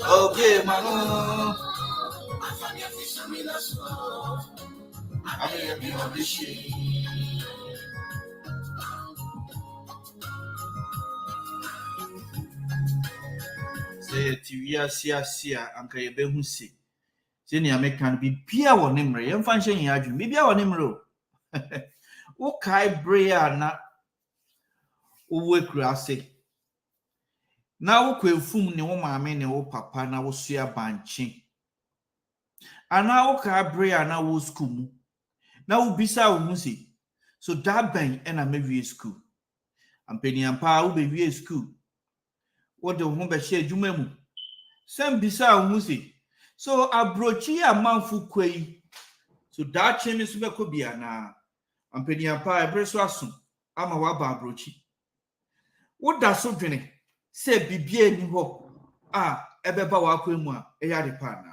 Okay, mano. Say tia anka ye be hu si. Say ni amekan bi bia wo nemre. Ye mfa nhye yin adwum. Bi bia wo nemre o. Wo kai brea na wo kura se. Na wo kwefum ne wo maame ne wo papa na wo sua banche. Ana wo kai brea na wo school mu. Na wo bisa wo hu si. So that ben na mewie school. Ampeniampa wo be wie school. What the home be share adwuma mu. Sem bisa wo hu si. So abrochi amanfu kwei. So that chemi so be ko bia na. Ampeniampa ebreso aso ama wa ba abrochi. Wo da so dwene se bibia ni ho ebeba wa kwemu a eya de pa na.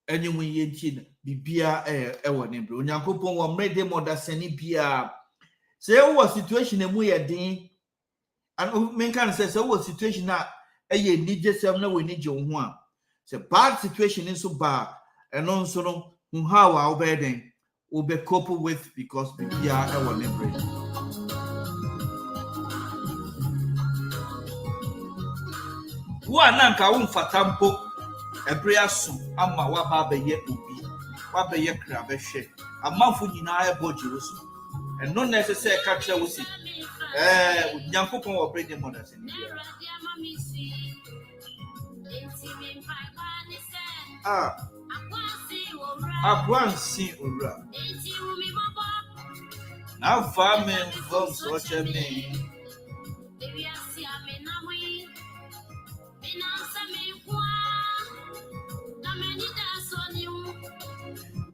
Enyi ye nti na bibia ewo ne bre. Onyankopon wo mrede modasani bia. Say wo situation emu ye den. And men can say wo situation na eye ni jesem na we ni je ho a. Say bad situation in so bad and on so no how a obey den will be cope with because bibia ewo ne bre. Wa nanka wo mfatampo ebre aso ama wa ba be ye obi wa be ye kra be hwe amanfo nyina e bojiro so and not necessary catch we see Nyankopon wo bring them on us in Akwansi ora na fa me from so cheme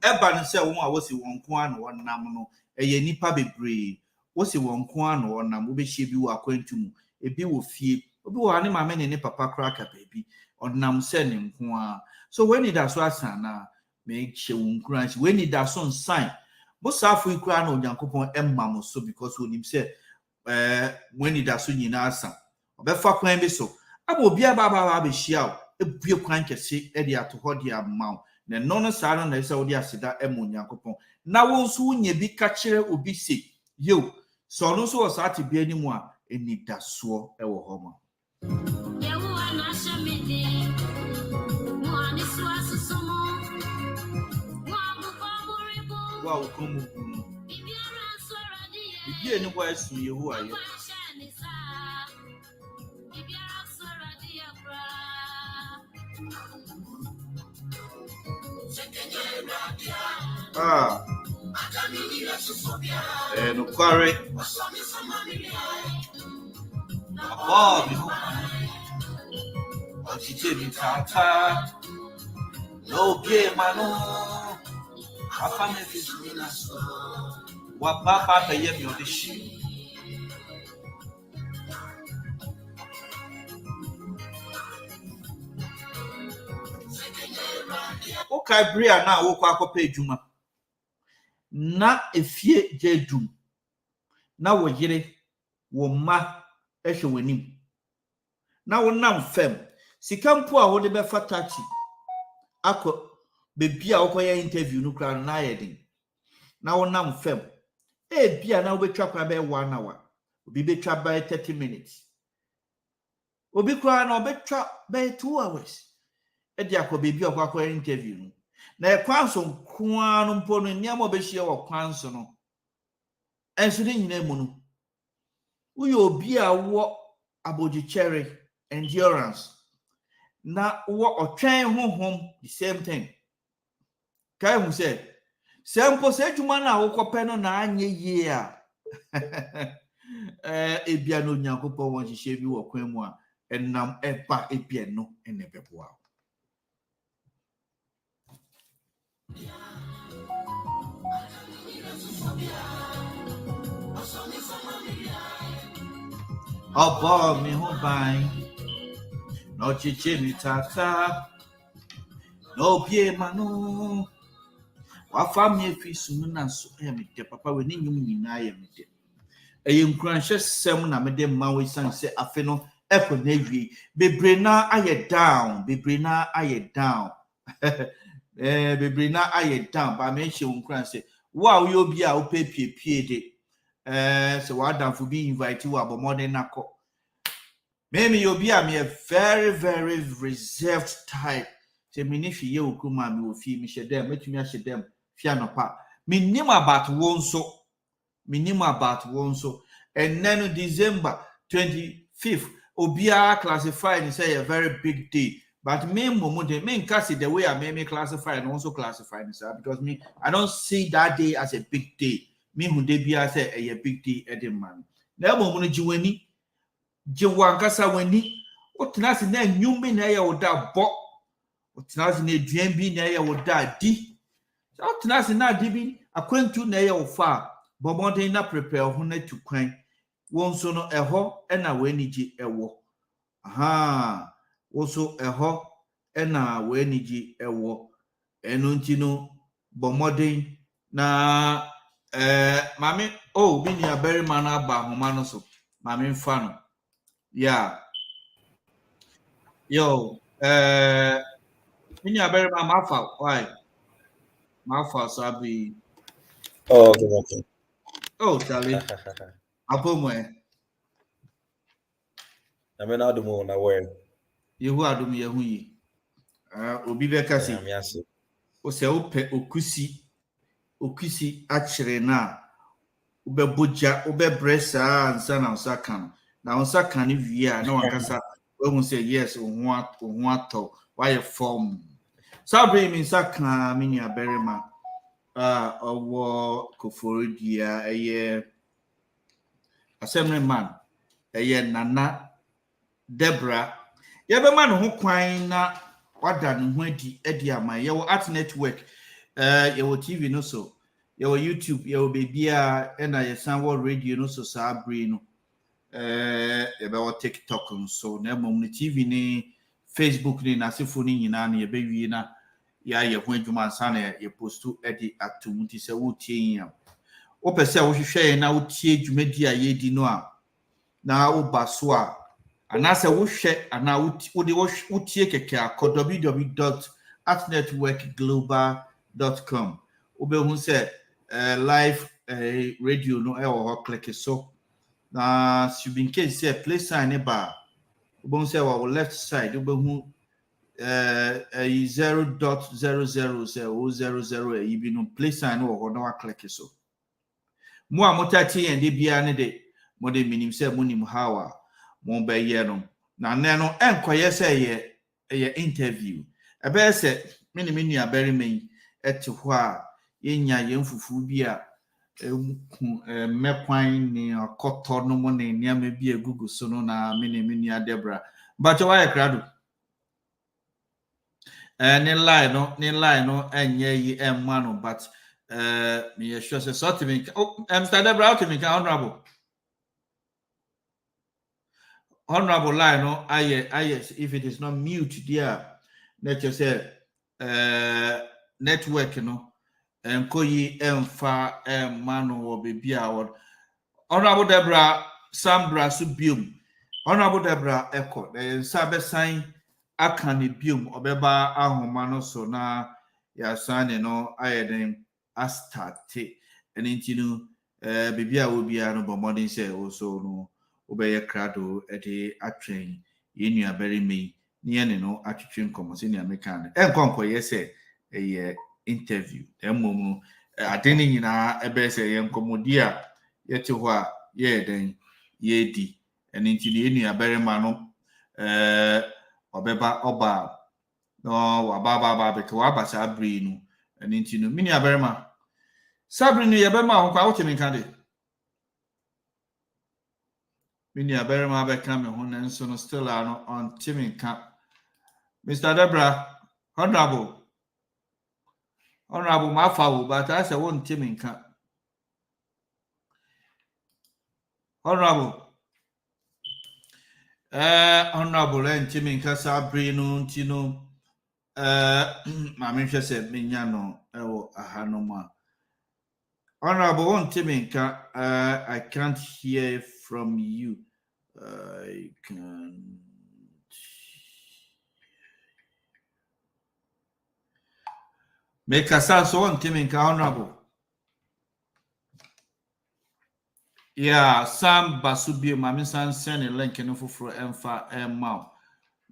eba no se wo a wosi won ko an won nam no eye nipa bebre wosi won ko an won nam wo be hye bi wo akwantum ebi wo fie obi wo ane mama ne papa kraka baby onam se ne nko a so when it does so asana make hye won kranchi when it does so sign bo safo ikura na Onyankopon emmam so because onim se when it does so nyina asa obefa kwan bi so aba obi aba be hye a ebue kwan kese e de ato ho de amam na no saa na ese wodi aseda emu Nyankopon na wo nso unya bi ka kire obi se yo so no so wasati bi animu a enidaso e wo ho ma yewu ana shamede mo ani so asusumo wa ukomu bibi eni kwa esu yewu aye no quarry no game mano afane fisina so wa papa peye mi odishi o kai bria na wo kwa akopa ejuma na efie jedum na wo yire wo ma ehwe wanim na wo nam fem sikampo a wo de be fatachi akọ bebi a wo koya interview no kra na yedin na wo nam fem bia na wo betwa kwa be 1 hour obi betwa by 30 minutes obi kra na obetwa by 2 hours di akọ bebi a koya interview no na ekwanso nkoa no mpo no niam obehie wo kwanso no enso de nyina mu no uyo obi a wo abogichere endurance. Na what train home the same thing. Kai who said, Sample said to man, I woke pen on 9 year. Ebiano Nyankopo want to shave you a quemwa, and nam epa epiano and a pepua. Oh, boy, me who buying. No chichini tata. No pie mano. Wa family fi sumuna so emite papa we ninyum nyina emite. Eye nkranhye sem na me de ma we san se afe no ekọ na wie. Bebre na aye down, bebre na aye down. Bebre na aye down ba me hye nkran se wa we obi a wo pie de. So wa dan for be invite you abomode nakọ. Maybe you'll be a very, very reserved type. Say, Minifi, you come and will feel me, share them, make me share them, fiano pa. Minimum about one so, and then December 25th, Obia classified and say a very big day. But me, main case the way I may classify and also classify this because me, I don't see that day as a big day. Me, who they be as a big day at the man. Now, moment you Jewankasa weni otenasi na nyumbi na ya oda bo otenasi na eduenbi na ya oda di otenasi na dibi akwantu na ya ofa bomoden na prepare ho na tukwan wonso no eho na weniji ewo aha wonso eho na weniji ewo eno nti no bomoden na mame bi ni abere man aba homa no so mame mfa no. Yeah. Yo, you better my fault. Why? My fault, so I'll be. Oh, okay. Oh, Charlie. Apo mo. I mean, I do more na where. You who are doing your hui. Obi bekasi. O se ope okusi achire na. Ube boja, ube bresa ansa na usakan. Na usakan ni via na wankasa. When say yes, want to why a form. Sabri means sakna minia berima Koforidua a assembly man a nana Debrah. Yebe man who quine na wadan wenti ediama your art network your TV no so your YouTube your baby and I sound radio no so sabri no. About TikTok so na mom TV ni Facebook ni na sefo ni nyina na yebe wi na ya ye ho adwuma ansa na ye postu edi atum ti se wo tie yin o pese wo hwehwe na wo tie dwumadi a ye di no a na wo baso a anase wo hwe ana wo tie keke akọ www.artnetworkglobal.com obehu se live radio no e wo click so. Na you been case say play sign eba ubon say our left side ubehu 0.00 say 000 e bi no play sign wo na wa click so mo a motati en de bia ne de mo de minim say mo nim hawa mo be ye no na ne no enkoye say ye interview ebe say me ni menu abere men eti ho a yenya ye mfufu bi a mekwan ni akoto no mo ne niam bi egugu so no na me nua Debrah but why krado ni line no enye yi emma no but me sure say sort me Mr. Debrah to me honorable line no aye if it is not mute there let you say network no enkoyi emfa manu wo bebia wo honorable Debrah Sambra subium honorable Debrah echo sabe sign aka ne bium obeba ahoma no so na ya sane no ayeden astarte enti no bebia wo bia no bomodin say also no obeye krado ede atwen yenua beri me ne ne no atwetwe nkomo se ne american enkonko yese eye interview emom adeni nyina ebe se ye nkomodi a yete ho a ye den ye di eni nti ne enu abere ma no Obeba Oba, no, Wababa, because Waba Sabrino, and into Mini Aberma. Sabrina Yabema, who out in Candy. Mini Aberma become and so still are on Timmy Camp. Mr. Debrah, Honorable Mafawu, but I said one Timmy Camp. Honorable. Honorable and Timmy Casabrino, Tino. Mammy said, Mignano, Ahanoma. Honorable one Timmy, I can't hear from you. I can. Make a sense one Timmy, honorable. Yeah, Sam Basubio, Mammy San send a link in for Emfa Emma.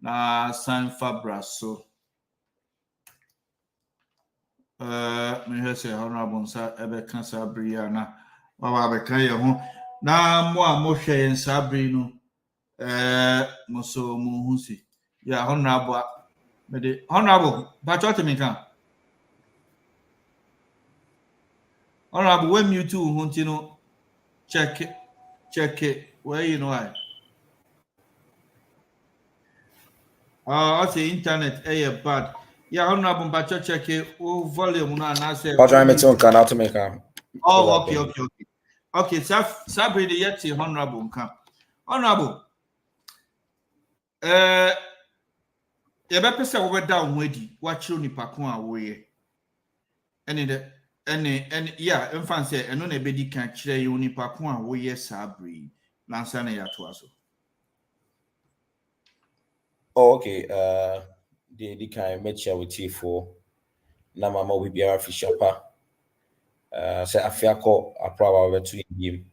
Na San Fabraso. Me say honorable sa ebe kan Sabria na wa be kan ye ho na mo a mo hwe en Sabri no mo so mo hu si ya honorable me de honorable ba chot me kan honorable when you two hu ti no check it where you know I say internet bad. Yeah, honorable ba check it volume no na say Patron meton can out to make am. Oh, okay. Sabri the yeti honorable nka. Honorable. You better say we down wedi. Watch you nipa ko a wo ye. Any yeah, enfan say eno na be di kan kire you nipa ko a wo ye Sabri. Lansa na ya to aso. Oh, okay. The kind met share with you for na mama we be our fish shopper. Say afiako aprawa we to him.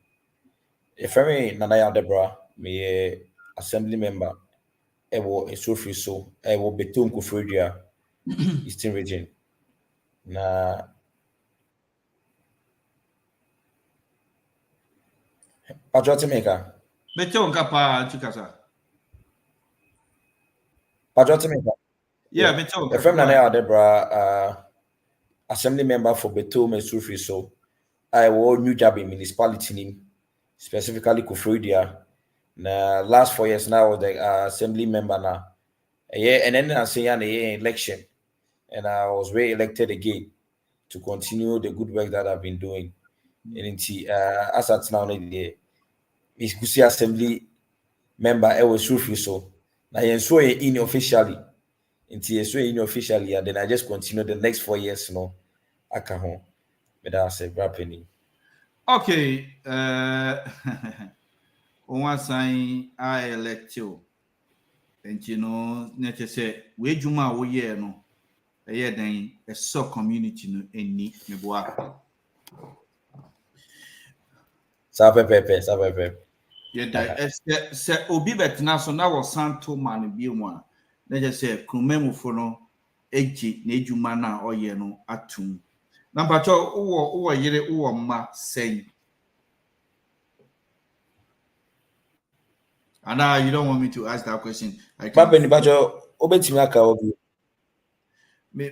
If me Nanaya Debrah, me assembly member, ewo Asuofiriso, ewo Betom Koforidua, Eastern Region. Na Patriot maker. Bete on kapa chikasa. Patriot maker. Yeah, bete on If me Nanaya Debrah, assembly member for Betom Asuofiriso, I will New Jabi municipality name, specifically Koforidua. Na last 4 years now, the assembly member now. Yeah, and then I say an election, and I was re-elected again to continue the good work that I've been doing. And as at now, the Ikusi assembly member I was so. Now I saw it unofficially. Unofficially, and then I just continue the next 4 years, I can home. But that's a penny. Okay, one sign I elect you. And nature say, we juma wo ye no. Then a so community no any meboa. Sapepe. Yeah, that se obi betna so na wo santo man bi mu a. Nature say krumemufo no eji na ejuma na oye no atum. Na mpacho wo yire wo mma sen. And now you don't want me to ask that question. I can. Mapeni Pacho, obetimi aka obi.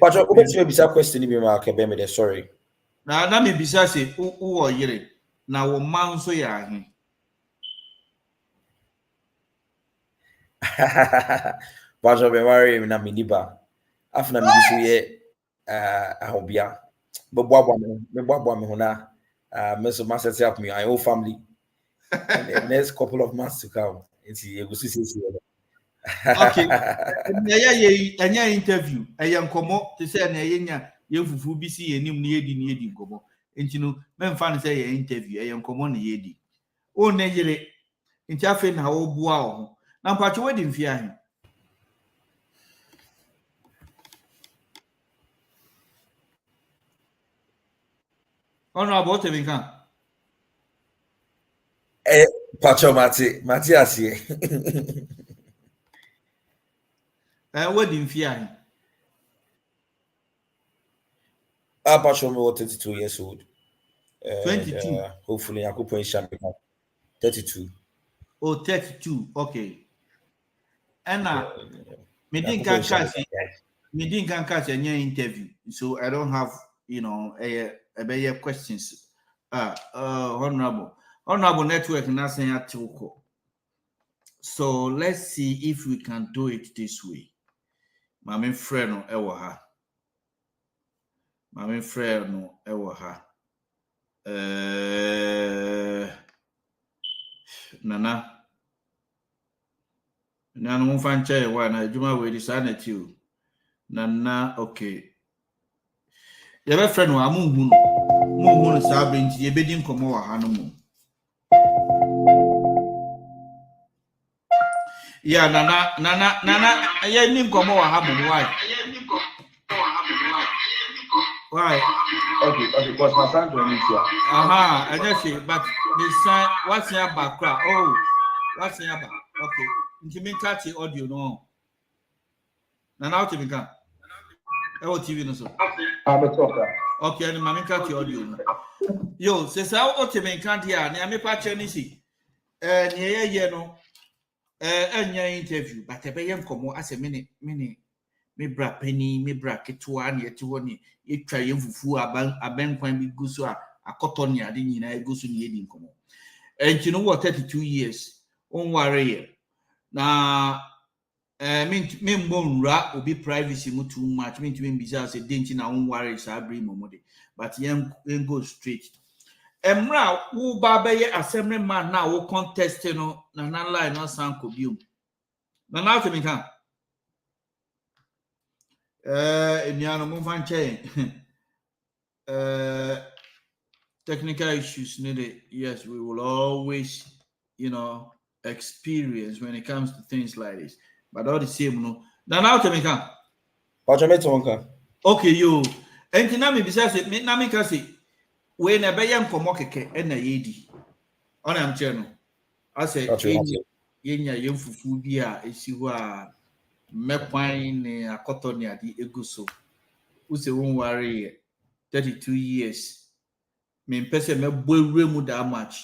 Pacho, obetimi bisa question ni bi ma aka be me de sorry. Na me bisa say wo yire na wo man so ya ahe. Pacho be marry na miniba. After me so ye ahobia. Me boabo me ho na me so ma set up me my whole family. In the next couple of months to come. It's you go see. Okay. Anya interview. Aya nkomo te say na yenya ye fufu bi si enim na yedi nkomo. Enti no me mfa no say ye interview. Aya nkomo na yedi. O na yire. Enti afi na wo bua ho. Na mpacho wedi mfi ahe. Ono about me kan. Pacho Mati asie. Wedi mfi ahe. Pacho me 32 years old. 22. Hopefully I could 32. Oh, 32. Okay. Anna, me didn't catch any interview, so I don't have, a questions. Honorable network, nothing at Toko. So let's see if we can do it this way. My friend no ewa ha. Nana. Nana mo fan chair wa na adwuma we dis anati o. Nana okay. Ye be friend no amunhu no sa brinti ye bedi nkomo wa ha no mo. Yeah, Nana, ye ni nkomo wa ha mo why? Why? Okay, because my son don't need to. I just say, but the son, what's your background? Oh, what's your back? Okay, you mean catch the audio no? Nana, how to be can? Oh, TV no so. I'm a talker. Okay, and mommy catch the audio no. Yo, says how to be can't hear. Near me patch any see. Near no. Any interview, but I pay him come as a minute. Me bra penny, me bra ketua ne etiwo ne etwa yemfufu aben kwan bi guso a akoto ne ade nyina eguso ne edi nkomo. And you know what, 32 years on worry na me mbonra obi privacy mu too much me ntimi mbisa say denti na on worry sa abri momode but yen go straight. Emra wo ba be ye assembly man na wo contest no na nan line no san ko biom. Na na to me kan Emiano Movanche. Technical issues needed. Yes, we will always, experience when it comes to things like this. But all the same, no. Now tell me, okay, you. And Tinami besides it, Nami Kasi, when a bayam komokeke and a yedi on am channel. I say, Yenya Yumfu Bia, is you are. Mekwan ne akoto ne ade eguso use won worry 32 years me mpese mebo ewremu da match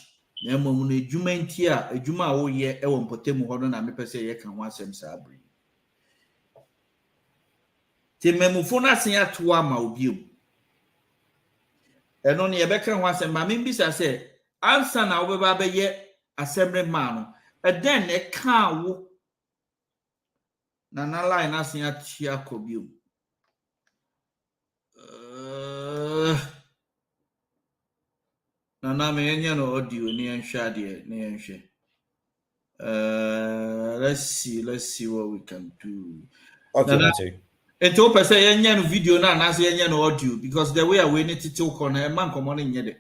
na emom no edwuma nti a edwuma a wo ye e won potemu ho no na me pese ye kan ho asem sa abri ti memufo na sen ato ama obiem eno ne ye be kan ho asem ma me bisa se ansa na wo be ba be ye assembly man no eden ne kan wo Nana line asin atia kobium. Nana me enya no audio ni enhwa de ni enhwe. Let's see what we can do. Okay, Nana, ento pese enya no video na na se enya no audio because the way we need to talk on e man komo no nye de.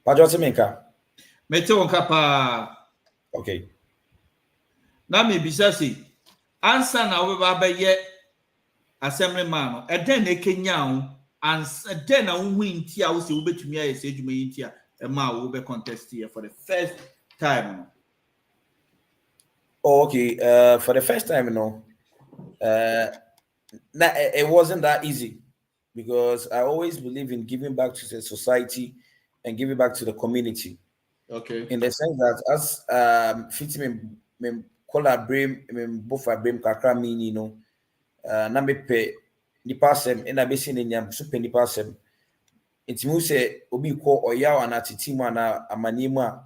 Pajo Menka. Mete won kapa. Okay. Na me bisa say answer na we ba ye assembly man e den na kenya wo answer den na wo nti a wo se wo betumi aye se adwuma yi nti a e ma wo be contest here for the first time. Oh, okay. For the first time, it wasn't that easy because I always believe in giving back to the society and giving back to the community. Okay. In the sense that as fitting me collaborate both a brain kakra mini na me pe nipa asem na be sin nyam so pe nipa asem entimu se obi ko oya wa na titi mu na amanimu a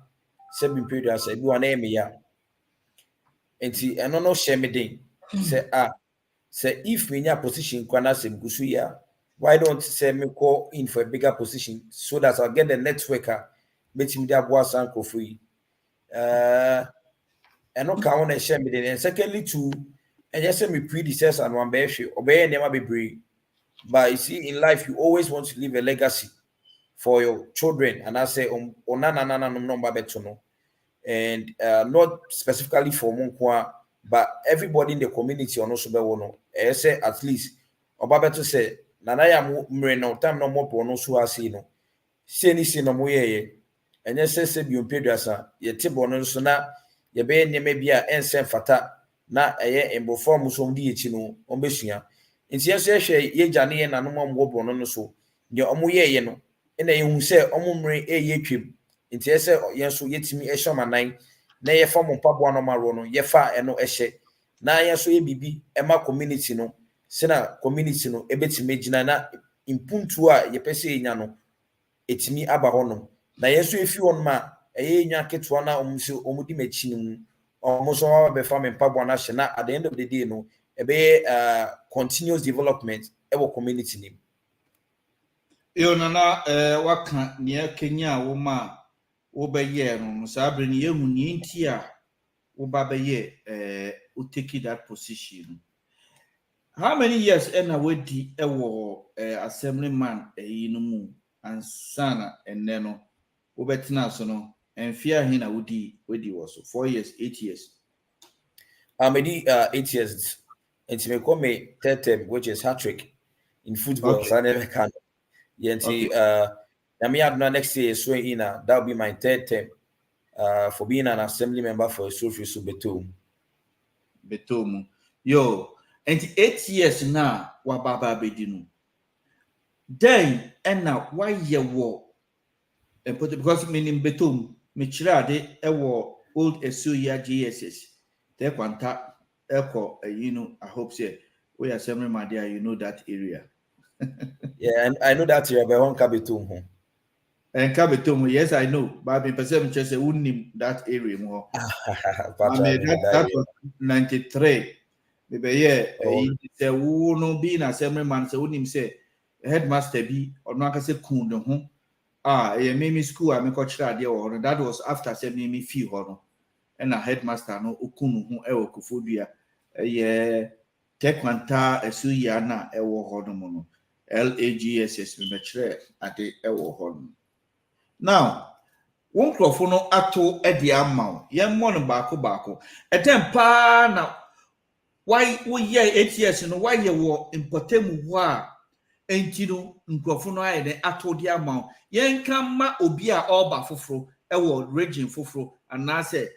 se bi period asa bi wa na eme ya enti eno no share me den se if me nya position kwa na asem gusu ya why don't say me call in for a bigger position so that I'll get the networker meeting me that boss and Koforidua and no count and share me then. And secondly, too, and just say me predecessor and one bear obey never be brave. But you see, in life, you always want to leave a legacy for your children. And I say, and not specifically for Monkwa, but everybody in the community on also be I say at least Obabeto say, Nanaya mre no time no more no so asi no. Say ni no mo ye. And yes, say be on pedasa, ye table no so na ye be ne mebia ensen fata na eye embo form so ndi echi no ombesua nti yes hwe ye jane ye nanom amwo no so de omo ye no na ye hu se omo mre eye twem nti yes ye so yetimi ehoma nan na ye fa mo pabo anomaro no ye fa eno ehye na ye so ye bibi ema community no sena community no ebetime gina na impuntu a ye pese enya no etimi aba hono na ye so efi won ma eye nya keto na omudi machi no omoso wa be fa me pabo na hye na at the end of the day no ebe continuous development ewo community ni nana waka ne Kenya wo ma wo be ye no sabre ne yehu ne nti a wo ba be ye wo take that position. How many years ena wedi ewo assemblyman no mu ansana enne no wo betina so no enfia hin na wedi was 4 years 8 years. Medi 8 years. It's me call me third term, which is hat trick in football. Okay. So I never can. Yeah, next year so that'll be my third term for being an assembly member for Asuofiriso Betom. Yo, and 8 years now wa baba bedinu. Then and now why ye war and put because meaning Betom me chirade ewo old Asuya GSS. Te kwanta eko I hope say we assembly my dear that area. Yeah, and I know that you have a one Betom. And Betom, yes, I know, but I perceive just say unim that area more. I mean that was 93. Maybe yeah, who no be na assembly man say unim say headmaster be or no can say kun the home. Me school I me coach there or that was after say me fee ho and a headmaster no okunu ho e wo Koforidua tekwanta esuya na e wo ho no mo LAGSS me chere ade e wo ho no. Now one crofo no ato e de amaw ye mo no baako etem pa na why we ye 8 years no why ye wo importem ho a enti no nkrofo no aye de ato de amaw ye nka ma obi a oba foforo e wo region foforo anase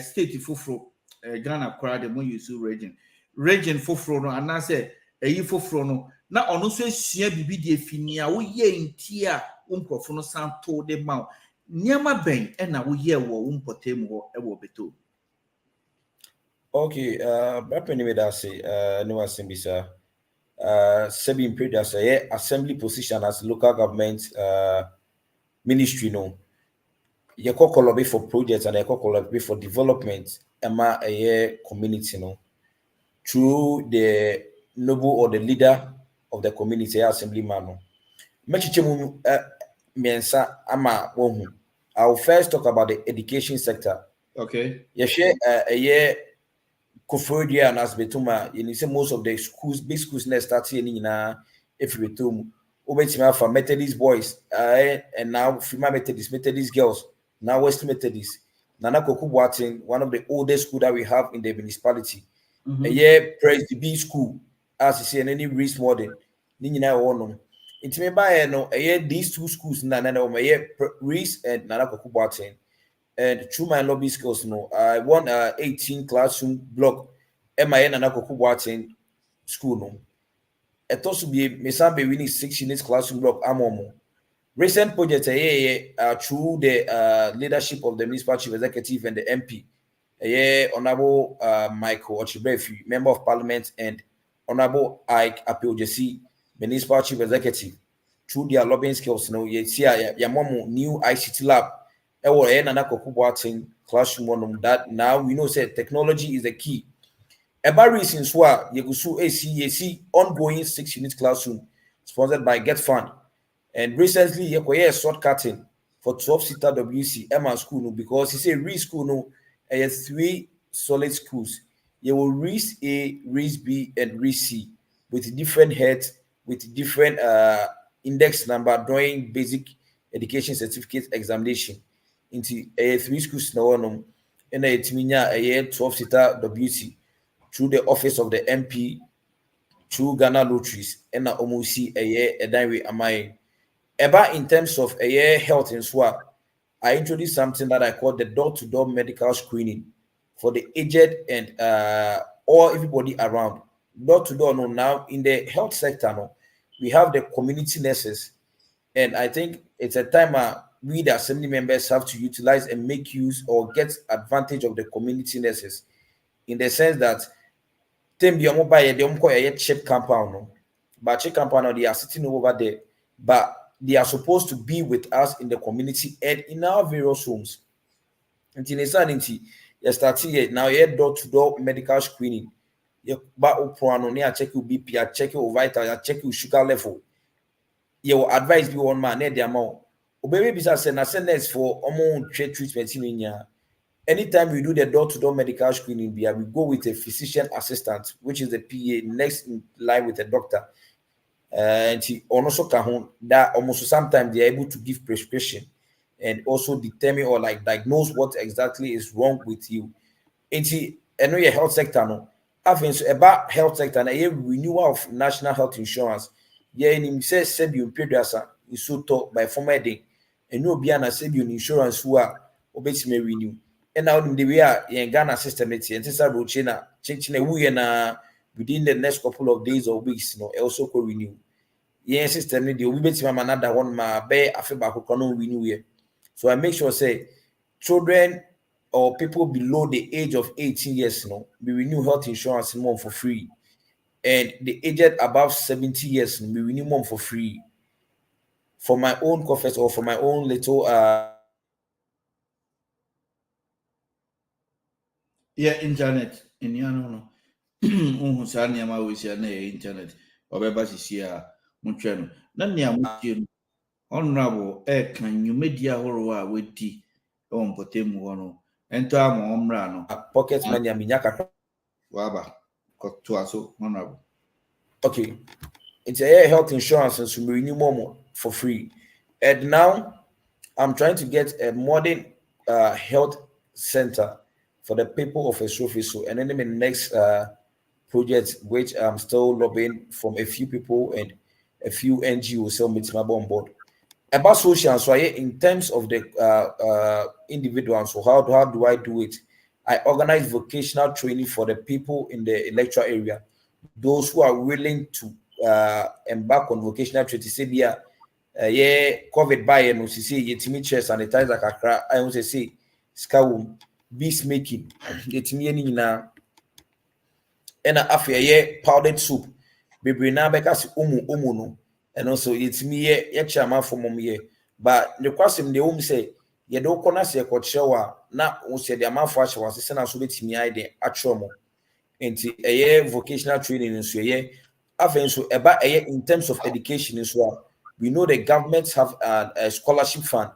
state foforo Ghana kwara de mo use region foforo no anase eyi foforo no na ono so esua bibi de afini a wo ye nti a nkrofo no santo de maw niama ben e na wo ye wo importem ho e wo Betom. Okay, Brapeni me that say no assembly Sebi period as a assembly position as local government ministry no ye kokolobi for projects and ye kokolobi for development ema a community no through the noble or the leader of the community assemblyman no mechichemu mensa ama wohu. I'll first talk about the education sector. Okay. Ye share a Koforidua and as Betoma, you say most of the schools, big schools, next start here na if you Betom, Obetima for Methodist boys, and now female Methodist girls, now West Methodist. Nana Kokubuatin, one of the oldest school that we have in the municipality. A year praise the B school, as you see, and any reach modern, Nina Onum. It's me by no a year these two schools, Nana, a year Reese and Nana Kokubuatin. And through my lobby skills, no, I won 18 classroom block MIN and Akoku school. No, it also be Mesambe winning 6 units classroom block Amomo. Recent project through the leadership of the municipal chief executive and the MP, Honorable Michael Ochibrefi, member of parliament, and Honorable Ike Apiojesi, municipal chief executive. Through their lobbying skills, no, Yamomo new ICT lab. Classroom that now we know say technology is the key. About reasons why you see ongoing 6 unit classroom sponsored by Get Fund, and recently you shortcutting for 12-seater WC Emma school because he say re school no 3 solid schools. You will REIS A, REIS B, and REIS C with different heads with different index number during basic education certificate examination. Into a 3 schools now and a 12-seater WC through the office of the MP through Ghana lotteries and a almost a diary am I about in terms of a health and swap. I introduced something that I call the door-to-door medical screening for the aged and all everybody around. Door-to-door no now in the health sector no we have the community nurses, and I think it's a time we the assembly members have to utilize and make use or get advantage of the community nurses, in the sense that them the mobile they chip compound, no? But chip compound they are sitting over there, but they are supposed to be with us in the community and in our various homes. Until insanity, you start here now, you door-to-door medical screening. You check your BP, I check your vital, I check your sugar level. You advise you on man, the amount. Baby, besides send for treatment in. Anytime we do the door-to-door medical screening, we go with a physician assistant, which is the PA next in line with the doctor. And he also can that almost sometimes they're able to give prescription and also determine or like diagnose what exactly is wrong with you. And I know your health sector, no. About health sector, and a renewal of national health insurance. Yeah, in says Sebium Pedasa is so taught by former day, and no be an Sebium insurance who are obviously renew. And now in the way in Ghana system, it's Rochina, within the next couple of days or weeks, also co renew. Yes, system, the obedience another one, my bear, I feel back, renew here. So I make sure, say, children or people below the age of 18 years, we renew health insurance more for free. And the aged above 70 years, we renew more for free. For my own coffers or for my own little internet in Yano. Sanya ma we see na internet obeba sisi a mutwe no na nea mutie honorable kan media horo a wedi on potemu ho no ento ama omra no pocket money aminya kakra waba to aso honorable. Okay, it's a health insurance and so we renew more for free. And now I'm trying to get a modern health center for the people of Asuofiriso, and then the next project which I'm still lobbying from a few people and a few NGOs so meet my on board. About social, so in terms of the individuals, so how do I do it? I organize vocational training for the people in the electoral area, those who are willing to embark on vocational training. Say, yeah, COVID by no see yetimi chair sanitizer kakra. I want to say, skawum, beast making, yetimi any na. And after powdered soup, baby na because umu no, and also it's me ye chairman for mom ye. But the question they say, ye don't corner say coach shower, na say the amount for was send us with me idea at Chomo. And a vocational training in so ye. So about in terms of education as well, we know the governments have a scholarship fund,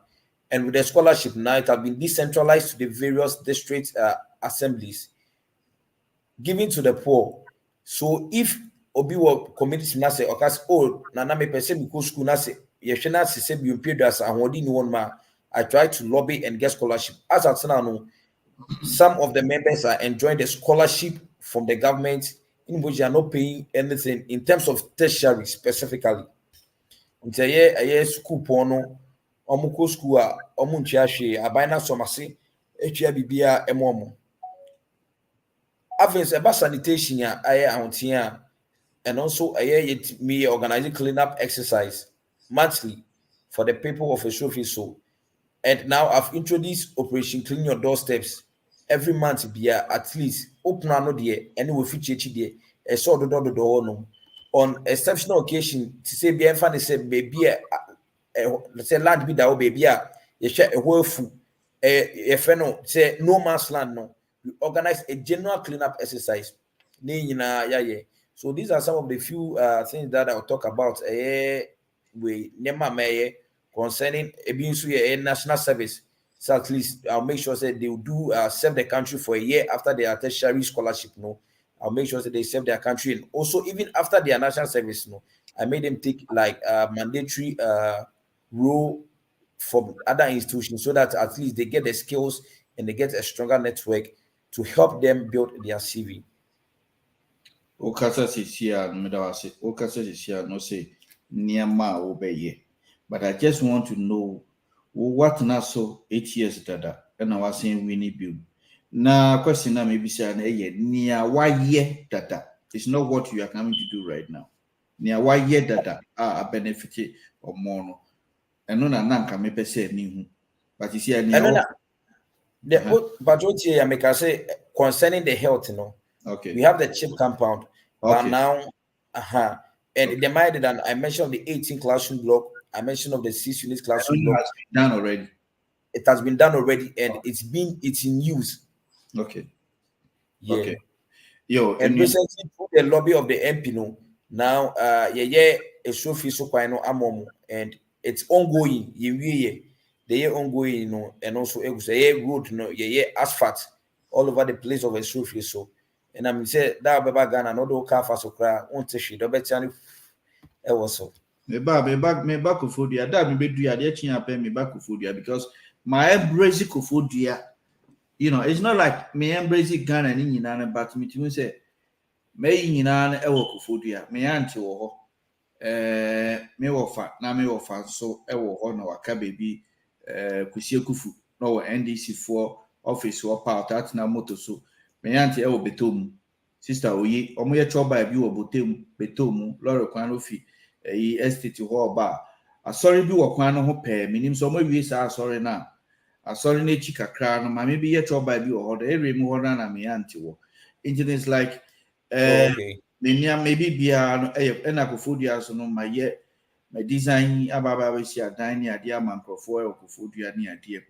and with the scholarship now it has been decentralized to the various district assemblies, giving to the poor. So if obi wo community na say okas na me person go school na say ye hwe na say bi impedras ahodi ni one ma, I try to lobby and get scholarship. As at now, some of the members are enjoying the scholarship from the government in which they are not paying anything in terms of tertiary specifically. Until a school pono omuko school a omunchia hwe abina somase etwa bibia emomo. Avens about sanitation ya and also me organizing cleanup exercise monthly for the people of Asuofiriso. And now I've introduced Operation Clean Your Doorsteps every month. Be at least open no there and we feature there a sort of no on exceptional occasion to say be fan say baby let's say land be that baby you share a whole food say no man's land no. We organize a general cleanup exercise. So these are some of the few things that I'll talk about. Concerning a national service. So at least I'll make sure that they will do serve the country for a year after their tertiary scholarship. No, I'll make sure that they serve their country, and also even after their national service. No, I made them take like mandatory role from other institutions so that at least they get the skills and they get a stronger network to help them build their CV. Okasa sisia medawase. Okasa sisia no say niama obeye. But I just want to know what na so 8 years dada and I was saying we need build. Na question na maybe say na nia why ye dada. It's not what you are coming to do right now. Nia why ye dada a benefit or more. eno na nanka me pese ni hu but you see any but what I make I say concerning the health, okay, we have the chip compound, but okay, now and the mind that I mentioned of the 18 classroom block, I mentioned of the 6 units classroom it block. has been done already. It has been done already, and it's in use. Okay. Yeah. Okay. Yo, And recently through the lobby of the MP now Asuofiriso amomo, and it's ongoing. They are ongoing, and also road asphalt all over the place of Asuofiriso. And I'm say that baba Ghana no do car for so cry won't she do better it was so. me back Koforidua. That me be do ya dey chin me back Koforidua because my embrace Koforidua. It's not like me embrace Ghana ni nyina but me timi say me nyina na e wo Koforidua. Me auntie wo ho. Me wo fa na me wo fa so e wo ho na waka baby Kusie Kufu na wo NDC for office wo pa that na moto so. Me auntie e wo Betom. Sister Oyi, omo ye choba bi wo Betom lorry kwan no fi estate ho ba. Asori bi wo kwan no ho pe minim so omo wi sa asori na. Asori na chi kakra no ma me bi ye choba bi wo ho da ere mu ho na me auntie wo. It's like Okay. maybe bia no na Koforidua so no ma ye my design ababa we si adan ni ade ama nkrofo e Koforidua ni ade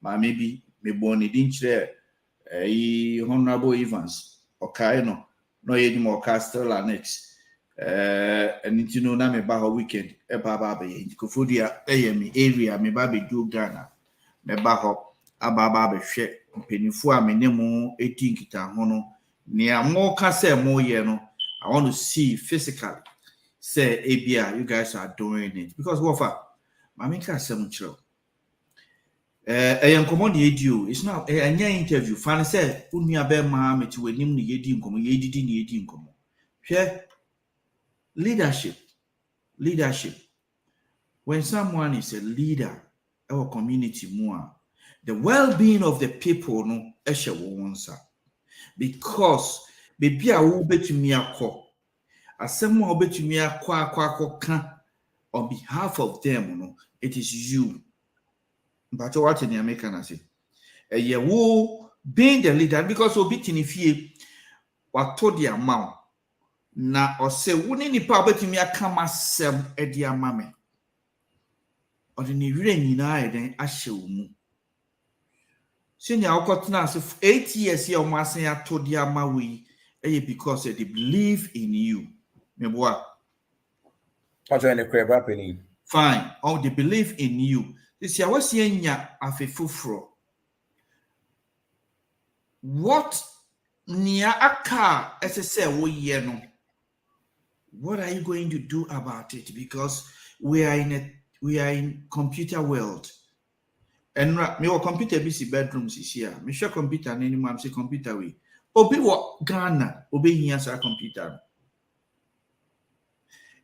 ma maybe me boni din kire Honorable Evans okay no ye di mo Castle Annex and na me ba ho weekend e baba ba ye Koforidua me area me ba be do Ghana me ba ho ababa be hwe mpenifo a me ne mo etinkita ho no ne amo ka se mo ye no I want to see physically say ABI you guys are doing it because what for mama ka sem chiro nkomo de edio it's not anya interview fan say unua be ma meti wanim ne yedi nkomo yedidi ne yedi nkomo hwe leadership when someone is a leader our community more the well-being of the people no ehye wo wonsa because baby a wo betumi akọ asem a wo betumi akọ ka on behalf of them no it is you but what in America na say wo being the leader because obi tinifie wato the amount na o say wo ni nipa betumi aka masem e di amame o de ni wire nyina eden ahye wo mu senior okotena as 8 years here o masen ato the amawe because they believe in you me boa fine or they believe in you this year was nya afefufro what nia aka sse wo ye no what are you going to do about it because we are in computer world and me wo computer busy bedrooms is here me share computer na anymore am say computer we obi wo Ghana obi hia sa computer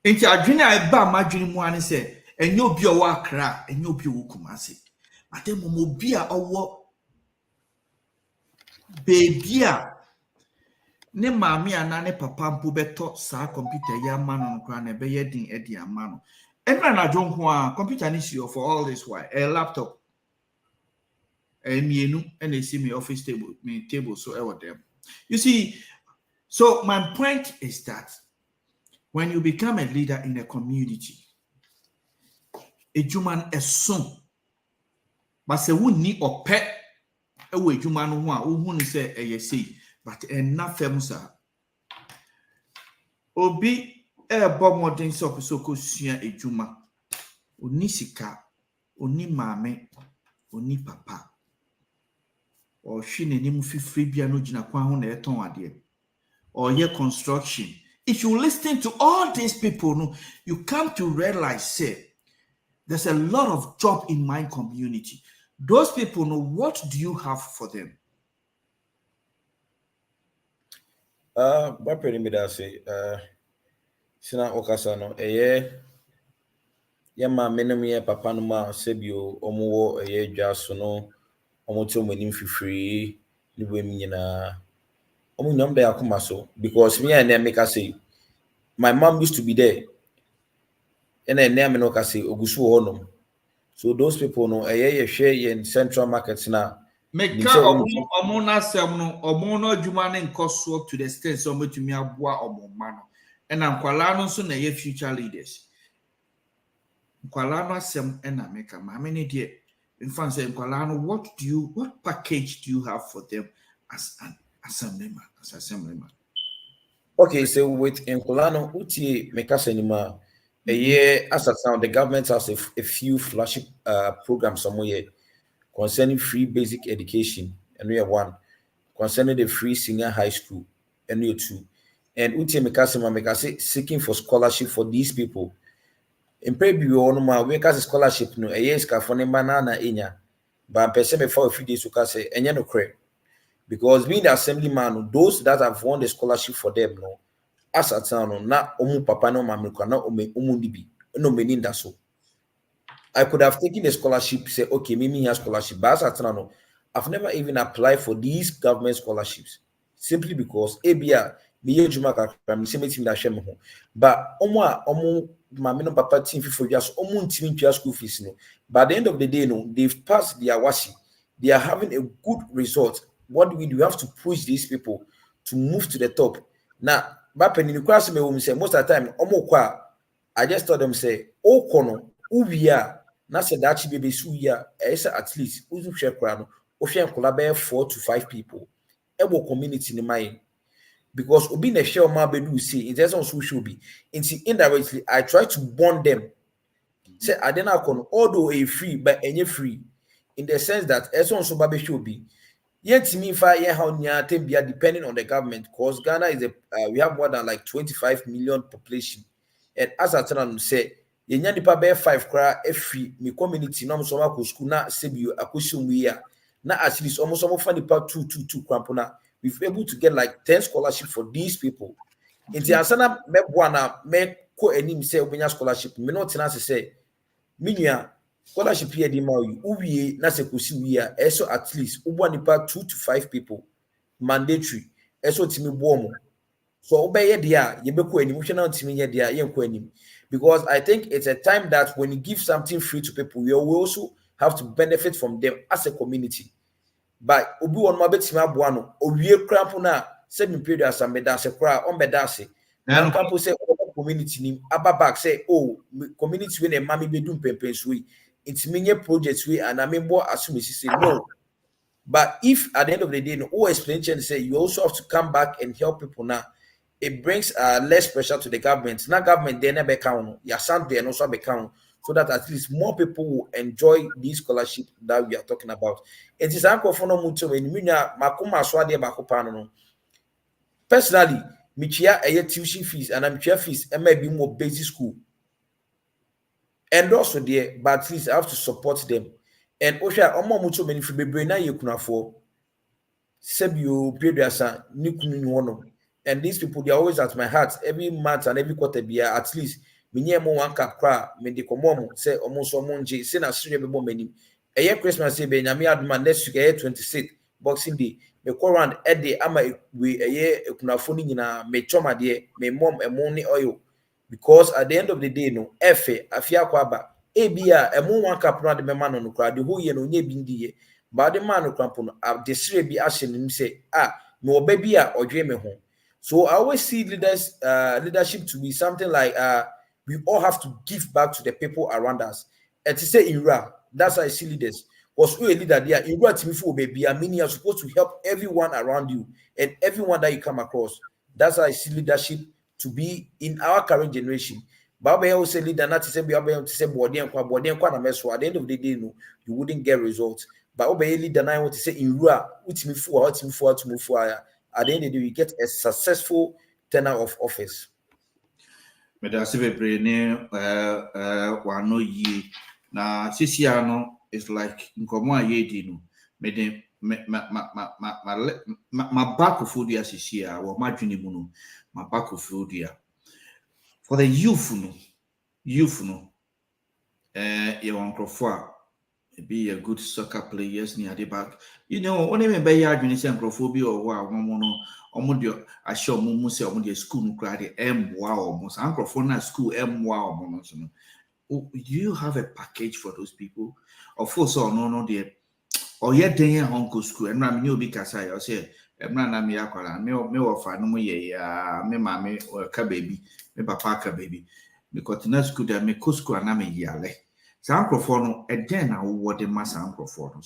enti adwene a ba madwene mu ane se enye obi o wa Accra enye obi o Kumasi atemo obi a owo baby a ne maami ana ne papa mpo beto sa computer ya ma no nkra na be ye din edi ama no enra na jonko a computer ni see for all this while a laptop mienu and they see me office table so I want them. You see, so my point is that when you become a leader in a community, a human is soon, but se who ni or pet away human one who say a say, but enough famous obi bomodin so sua a juma onisika oni mame oni papa or she name free piano jina kwa ho na eton ade or ye construction. If you listen to all these people, no, you come to realize say there's a lot of job in my community. Those people know what do you have for them? What pretty me that say sina okasano ye ma menem ye papa no ma sebio omo ye dwaso no omoto monim fifiri libo mi nyina omo nyam da yakoma so because me and make say my mom used to be there and then me no ka say ogusu honom So those people no share in central markets now. Meka omo na asem no omo no adwuma ne nkoso to the extent so metumi aboa omo ma no ena nkwala no so na ye future leaders nkwala no asem ena meka ma me ne de in fact say nkwala no what package do you have for them as an assemblyman? Okay, so with Nkolano uti meka senima as at now the government has a few flagship programs somewhere concerning free basic education, and we are one. Concerning the free senior high school, and we are two. And Uti Mekase seeking for scholarship for these people. In prebi we cast scholarship no a years for banana enya. But person before a few days to say enya no credit. Because being the assemblyman, those that have won the scholarship for them no as at now na omu papa no mamiko na omu nibi no meninda so. I could have taken the scholarship, say, okay, Mimi has scholarship, but as at now, I've never even applied for these government scholarships simply because ABR, but omu papa team for just omu school fees. No. By the end of the day, no, they've passed their washi. They are having a good result. What do we do? We have to push these people to move to the top. Now, but when you cross me, most of the time, I just told them, say, oh, kono, ubia. Na said that she be suya at least uzu shekrano ofian kolabe 4 to 5 people ebo community in mind because obi na share ma bedu see it doesn't so should be indirectly I try to bond them say adena kono although a free but any free in the sense that everyone so babe should be yet me fa ye how nya tembia depending on the government because Ghana is we have more than like 25 million population and as I tell them say yenya nipa be 5 kra every me community no so ma ko school na sebio akoshum ya na at least almost fa nipa 2 krampo na we've able to get like 10 scholarship for these people inti ansana meboa na me ko anim say obenya scholarship me no tena say minua scholarship here di ma uwie na se kosi wi eso at least ubo nipa 2 to 5 people mandatory eso timi bo mo so obey dia ye be ko anim hwe na timi ye dia ye ko anim because I think it's a time that when you give something free to people, we also have to benefit from them as a community. But obi won ma betima aboano, owie krampo na se me period as a medase kra on bedase. Na krampo say community nim aba back say community we na mami bedum pempensuyi. Intiminye projects we and amembo assume say no. But if at the end of the day no explanation say you also have to come back and help people now. It brings less pressure to the government. Now government they never count. Your son they also be count so that at least more people will enjoy this scholarship that we are talking about. It is uncle for no mucho when minya makuma swadi bakopano no. Personally, michia a tuition fees and I'm chair fees and maybe more basic school. And also there, but at least I have to support them. And Osha omo mucho many free baby na you kuna for sebio period nikunu wono. And these people, they are always at my heart every month and every quarter. Be at least me one cap cry. Me de komo say almost monje. Say na sure be many. A year Christmas say be nyami adman next week a 26 Boxing Day. Me call round a day ama we a year kuna phone na me choma de me mom e money oil because at the end of the day no efe afia kwaba ebia e mo one cap round the man no cry the whole year no nye bindi ye but the man no crampo no the sire bi ashe nim say me obabi a odwe me ho. So I always see leadership to be something like we all have to give back to the people around us. And to say in Ra, that's how I see leaders. Was we a leader there in Ra Timifo baby, I mean you're supposed to help everyone around you and everyone that you come across. That's how I see leadership to be in our current generation. Baba always say leader not to say be able to say body and na meso. At the end of the day, no, you wouldn't get results. But obey leader now want to say in Ra, Timifo to move forward. At the end of the day, we get a successful tenure of office. Medasi bebre ne wano yi na sisi ano is like nkomo aye di no mede ma back of food ya sisi a wo madwene mu no ma back of food ya for the youth no you want crofo be a good soccer players near the back. You know, only me be adwene se nkrofobia or wa womo no omodio asho mumu se omodio school no kra de emboa omo san nkrofo na school emboa omo no so no do you have a package for those people? Of course, no, dear. Or yet, they are Uncle School, and I'm new because I say, I'm not me aqua, me or fan, me mammy or a baby, me papa baby. Because the next school, I make Cusco and I'm a yale. So Uncle Forno, and then I what the mass Uncle Forno.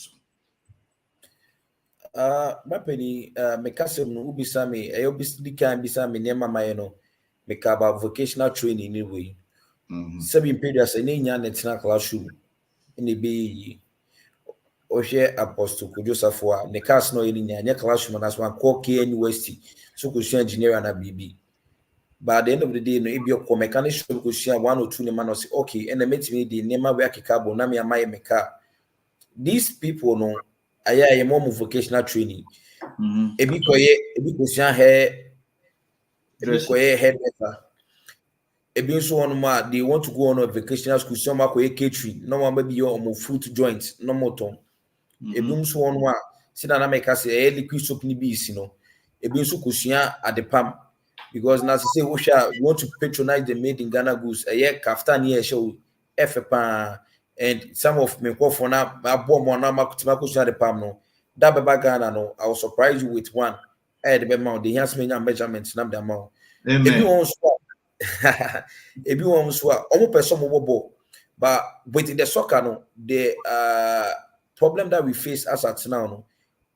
Mapeni, Mekasem no ubisa me, obviously can be some nema mayeno, make about vocational training anyway. 7 periods and in yan classroom in the be Oshe Apostle Kujosafua, ne cast no in your classroom as one call University, so could share engineer and a BB. But at the end of the day, no, if you're mechanic, could share 1 or 2 man say, okay, and the mate me the Nema Wakikabo, Nami Amaya Meka. These people no, I am more vocational training. Ebi koye hair, hairdresser. Ebi nso on ma they want to go on a vocational school. Some koye catering. No one maybe your fruit joints. No more tom. Ebi nso on ma. See na make us say liquid soap ni bi si no. Ebi nso kusua at the palm because na say we want to patronize the made in Ghana goods. Kaftan here show pa and some of me for na abo mo na makutima kusua the palm no. That baba Ghana no, I will surprise you with one. The amount the hands measurements nam the amount. Everyone swap almost person mobile. But with the soccer no, the problem that we face as at now no,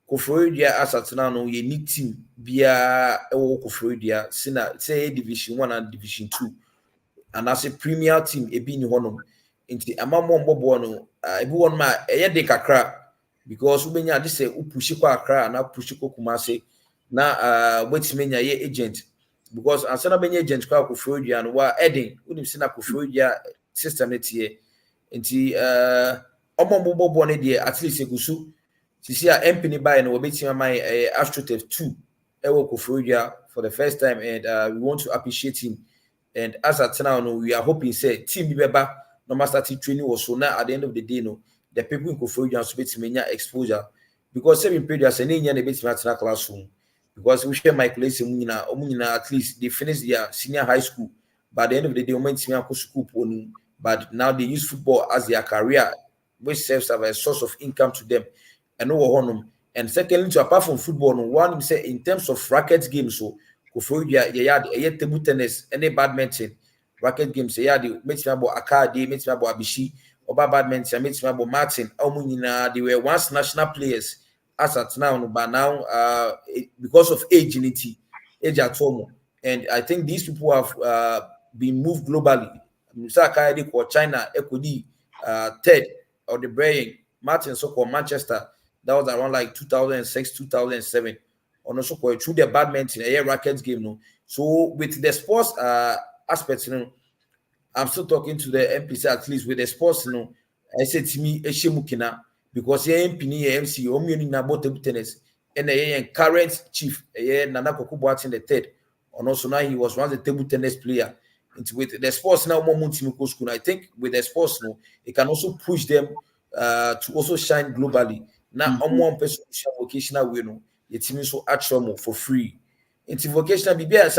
Koforidua as at now no, you need team via Koforidua, say Division 1 and Division 2. And as a premier team, ebi ni honum. Inti amamo mbobo no, everyone ma de kakra. Because ubenya this say upushi kwa Accra na pushi kwa Kumasi na wetimenya ye agent because ansana benye agent kwa Koforidua no wa Eden unim sina Koforidua system netie nti omombobo ne de at least egusu sisi a MP ni buy no webetima my Astrotef 2 ewo Koforidua for the first time and we want to appreciate him and as at now no we are hoping say team bi beba no master training was so now at the end of the day no the people in Koforidua so betimenya exposure because 7 periods and any betima at classroom because we share my place omuna at least they finish their senior high school by the end of the day omentima school but now they use football as their career which serves as a source of income to them and no honum and secondly to apart from football no one say in terms of racket games so Koforidua yeah table tennis any badminton racket games yeah the metima about akade metima about abishi Oba badminton, Mitchell Martin, Omunina, they were once national players as at now, but now because of age at home. And I think these people have been moved globally. Musaka or China, Ekudi, Ted or the Brain, Martin so called Manchester, that was around like 2006, 2007. On also called through the badminton, a racket game. No. So with the sports aspects, you know. I'm still talking to the MPC at least with the sports, you know. I said to me, Eshemukina, because MP ni MC, Omioni Nabo table tennis, and a current chief, Nana Kokubuat in the third. And also now he was once a table tennis player. And with the sports now, more school. I think with the sports, no, it can also push them to also shine globally. Now, one person vocational way, no, it means so actual for free. It's vocational BBS,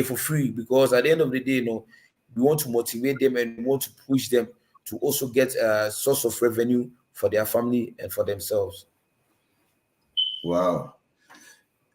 for free because at the end of the day, no. We want to motivate them and we want to push them to also get a source of revenue for their family and for themselves. Wow.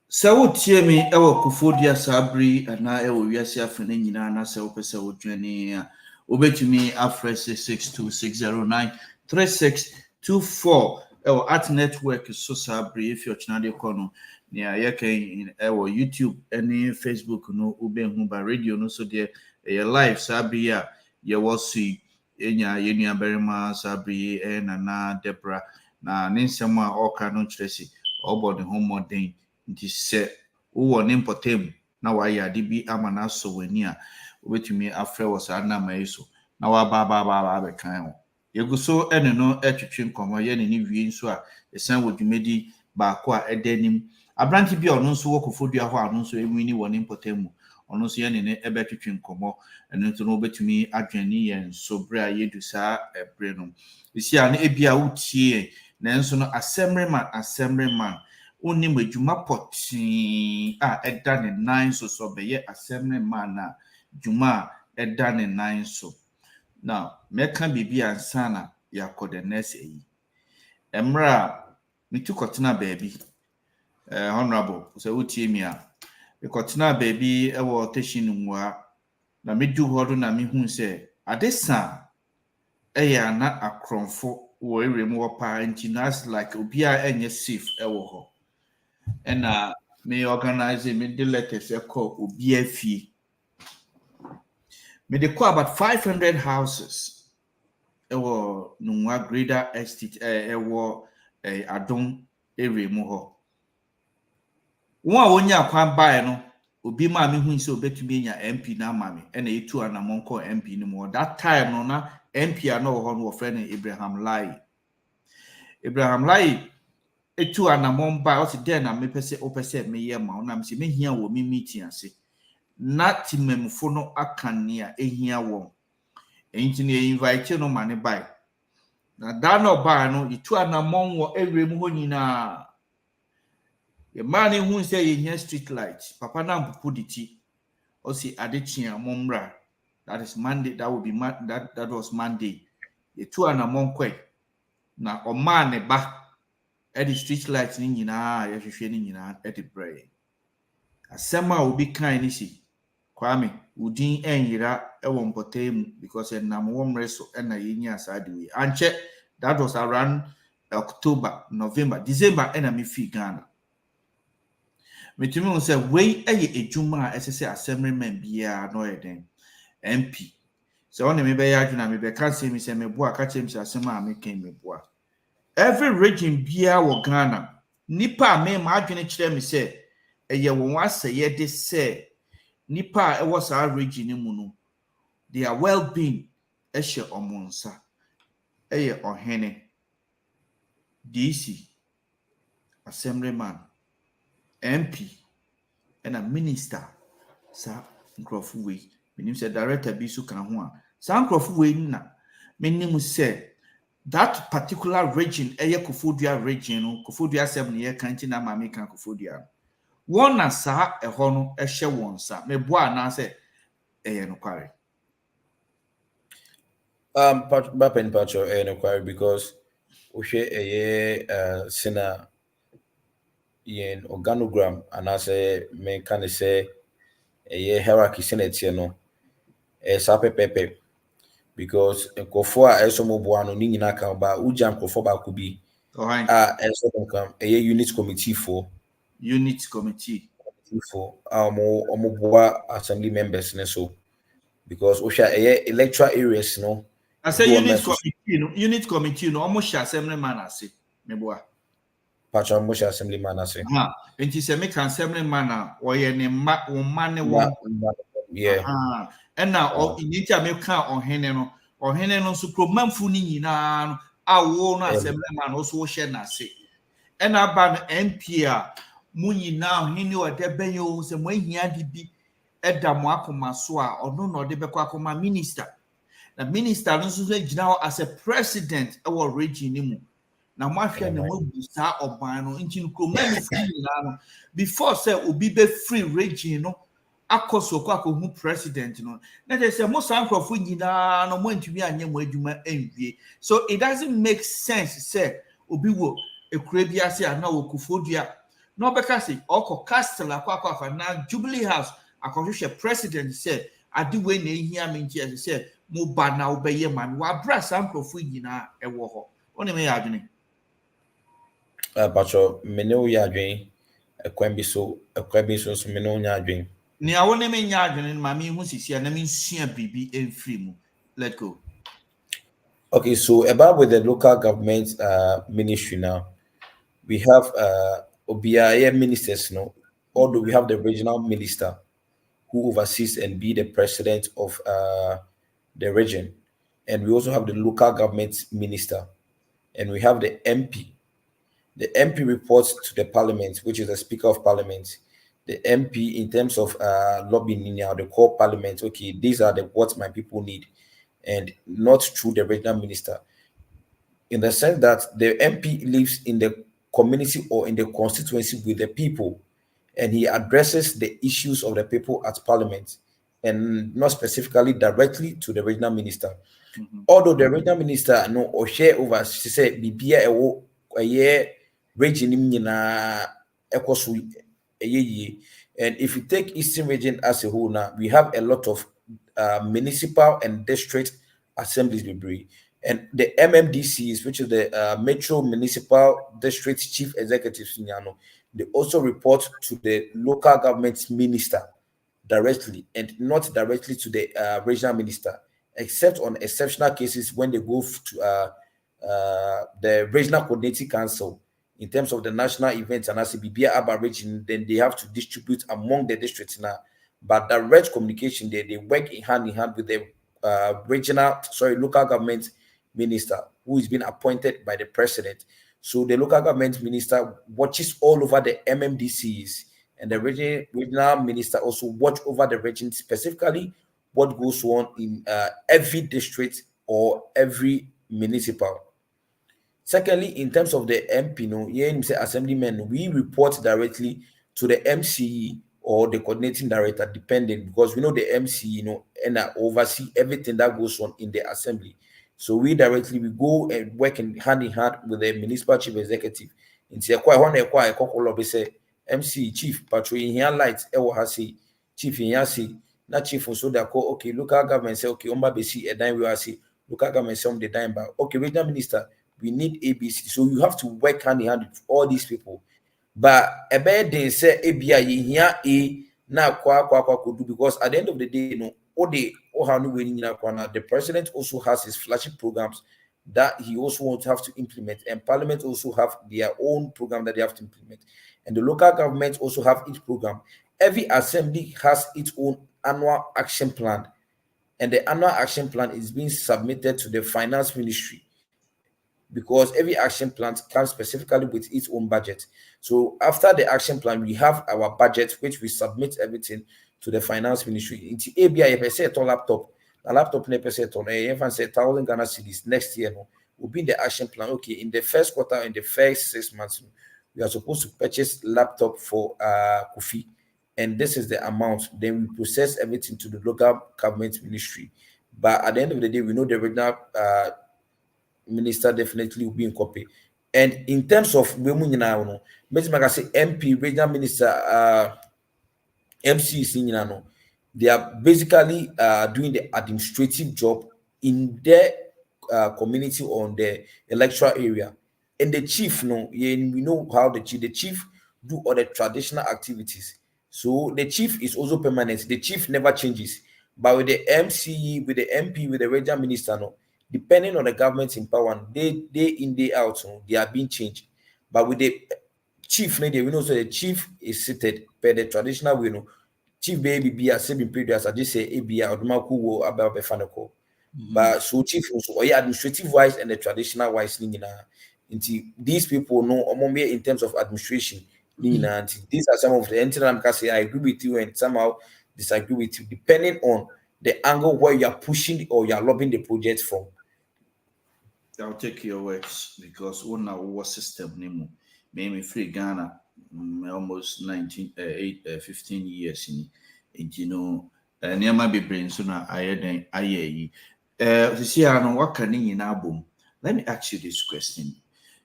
So what tie me ewo Koforidua sabri na ewo wiase afene nyina na se opese wo dwene a obetumi afre 662609364 ewo at network so sabri if you channel kono nia yeken ewo YouTube any Facebook no ubehu ba radio no so de live sabri a ye wosi enya yenua berima sabri na Debrah na nsem a oka no kyeresi obo de homoden nti se wo ne mpotem na wa ya de bi ama na so wani a obetumi afre wo sa na mai so na wa ba bekan ho yeguso ene no etwetwe nkomo ye ne ni wie nso a esan wodwumedi ba ko a edanim abranti bi ono nso wo Koforidua ho ano nso ewini wo ne mpotem ono nso ye ne ebetwetwe nkomo eno nso no obetumi adwani ye nso bre a yedu sa ebre no isi a na ebia utie na nso no assemblyman Oni mejuma poti eda ne nine so be ye assemblyman na juma eda ne nine so Now, meka bibi ansana yakɔ the next yi. Emra me tu kɔtena baabi. Honorable, so wotie me a. Me kɔtena baabi ɛwɔ teshin mu a na me du hɔ do na me hu sɛ adesa ɛyɛ ana akrɔmfo wɔ area mu wɔ paa nti nas like obi a ɛnyɛ safe ɛwɔ hɔ. Ɛna me organize me de letters ɛkɔ obi afie. Me de kɔ about 500 houses. Ewo nungwa greater estate ewo adom area mu ho won a wonya kwan bae no obi ma me hu nse obetumi nya MP na ama me na etu anamon ko MP ni mu that time no na MP a no ho no wo friend Abraham Lai etu anamon ba o se den na me pese opese me ye ma na me se me hia wo me meeting ase na timemfo no akane a ehia wo engineer invite no mane by na da no ba no itu anamon wo ewrem ho nyina ye man hu say ye nya street light papa na mpupu diti o si adechia momra that is Monday, that will be that was Monday ye tu anamon kwe na o man ne ba e the street light ni nyina ye hwehwe ni nyina e the brain asema obi kan ni si Kwame udin enyira ewo mpotemu because enam womre so na yenya asade we anche that was around October, November, December na me fi Ghana metumi won say we eye ejuma esese assemblyman bia no eden MP so on me be ya adwuna me be kan say me say me boa ka chem say asema me kan me boa every region bia wo Ghana nipa me ma adwene kire me say eye won aseye de say nipa e was our region mu no their well-being ehye omonsa eye ohene DC assemblyman MP and a minister sa nkrofo we menim say director bi so kan ho a sa nkrofo we na menim say that particular region eye Koforidua region no Koforidua 7 ye kan ti na ma me kan Koforidua one na sa ehɔ no ehye won sa me boa na say eye no kware Bapen patcho no kware because we share sina yen organogram and I say me can say a hierarchy senate no sape pepe because nkofo a esomo boa no ni nyina kan ba uja nkofo ba ko bi esomo kan unit committee for boa assembly members ne so because we share electoral areas no I say unit committee no almost share assemblyman ase me boa patcho almost assemblyman ase enti se me kan assemblyman a oye ne ma ne won yeah and now initi a me kan ohene no so promamfu ni nyina no awo no assemblyman also wo share na ase and aba no MP a mu nyina ohene o de benyo se mo ahia de bi eda mo akoma so a ono no de bekọ akoma minister na minister no so gina as a president our region ni mu na mo ahwe na mo busa oban no nti promamfu nyina no before say obi be free region no akoso kwa hu president no na they say most ankrofo nyina no mo ntumi anye mo adwuma enwie so it doesn't make sense say obi wo ekure bi ase ana wo Koforidua no obeka say oko castle akwa afa na Jubilee House akohwehwe president say ade we na ehia me nti say mo ba na obeye man wa bra ankrofo nyina ewo ho oni me ya adwene patcho me ne wo ya adwen ekwan bi so me ne wo nya adwen ni awone me nya adwene ma me hu sisia na me nsua bibi enfri mu let's go. Okay, so about with the local government ministry now, we have OBIA ministers now, although we have the regional minister who oversees and be the president of the region, and we also have the local government minister, and we have the MP. The MP reports to the parliament, which is the speaker of parliament. The MP, in terms of lobbying now, the core parliament, okay, these are what my people need, and not through the regional minister, in the sense that the MP lives in the community or in the constituency with the people, and he addresses the issues of the people at parliament, and not specifically directly to the regional minister. Although the regional minister no or share over, she said, Bibia a year region in Ecosu a year. And if you take Eastern region as a whole now, we have a lot of municipal and district assemblies, and the MMDCs, which is the Metro Municipal District Chief Executives, they also report to the local government minister directly and not directly to the regional minister, except on exceptional cases when they go to the regional coordinating council in terms of the national events and as a BBA Abba region, then they have to distribute among the districts now. But direct communication, they work in hand with the local government minister who is being appointed by the president. So the local government minister watches all over the MMDCs, and the regional minister also watch over the region, specifically what goes on in every district or every municipal. Secondly, in terms of the MP, assemblymen, we report directly to the MCE or the coordinating director, depending, because we know the MCE, and oversee everything that goes on in the assembly. So we go and work in hand with the municipal chief executive. In MC chief patrol in here lights chief in here see not chief so that okay local government say okay basi a dime we see local government say the dime back okay regional minister we need ABC, so you have to work hand in hand with all these people. But a bad day say ABI here a now could do, because at the end of the day the president also has his flagship programs that he also wants to have to implement, and parliament also have their own program that they have to implement, and the local governments also have its program. Every assembly has its own annual action plan, and the annual action plan is being submitted to the finance ministry, because every action plan comes specifically with its own budget. So after the action plan, we have our budget, which we submit everything to the finance ministry. Into ABI, if I say a laptop, a laptop, if I say 1,000 Ghana cedis next year, will be in the action plan. Okay, in the first quarter, in the first 6 months, we are supposed to purchase laptop for Kofi, and this is the amount. Then we process everything to the local government ministry. But at the end of the day, we know the regional minister definitely will be in copy. And in terms of MP, regional minister, MCs, they are basically doing the administrative job in their community or on the electoral area. And the chief, we know how the chief do all the traditional activities. So the chief is also permanent. The chief never changes. But with the MCE, with the MP, with the regional minister, depending on the government in power, day in, day out, they are being changed. But with the chief, we know so the chief is seated per the traditional way. Chief baby be a seven previous, I just say ABI or Maku about Befanako. But so chief also administrative wise and the traditional wise into these people know in terms of administration. These are some of the entities I'm say I agree with you and somehow disagree with you, depending on the angle where you are pushing or you are lobbying the project from. I'll take your words, because one our system name made me free Ghana almost 15 years in near my brain sooner I see what can in album. Let me ask you this question.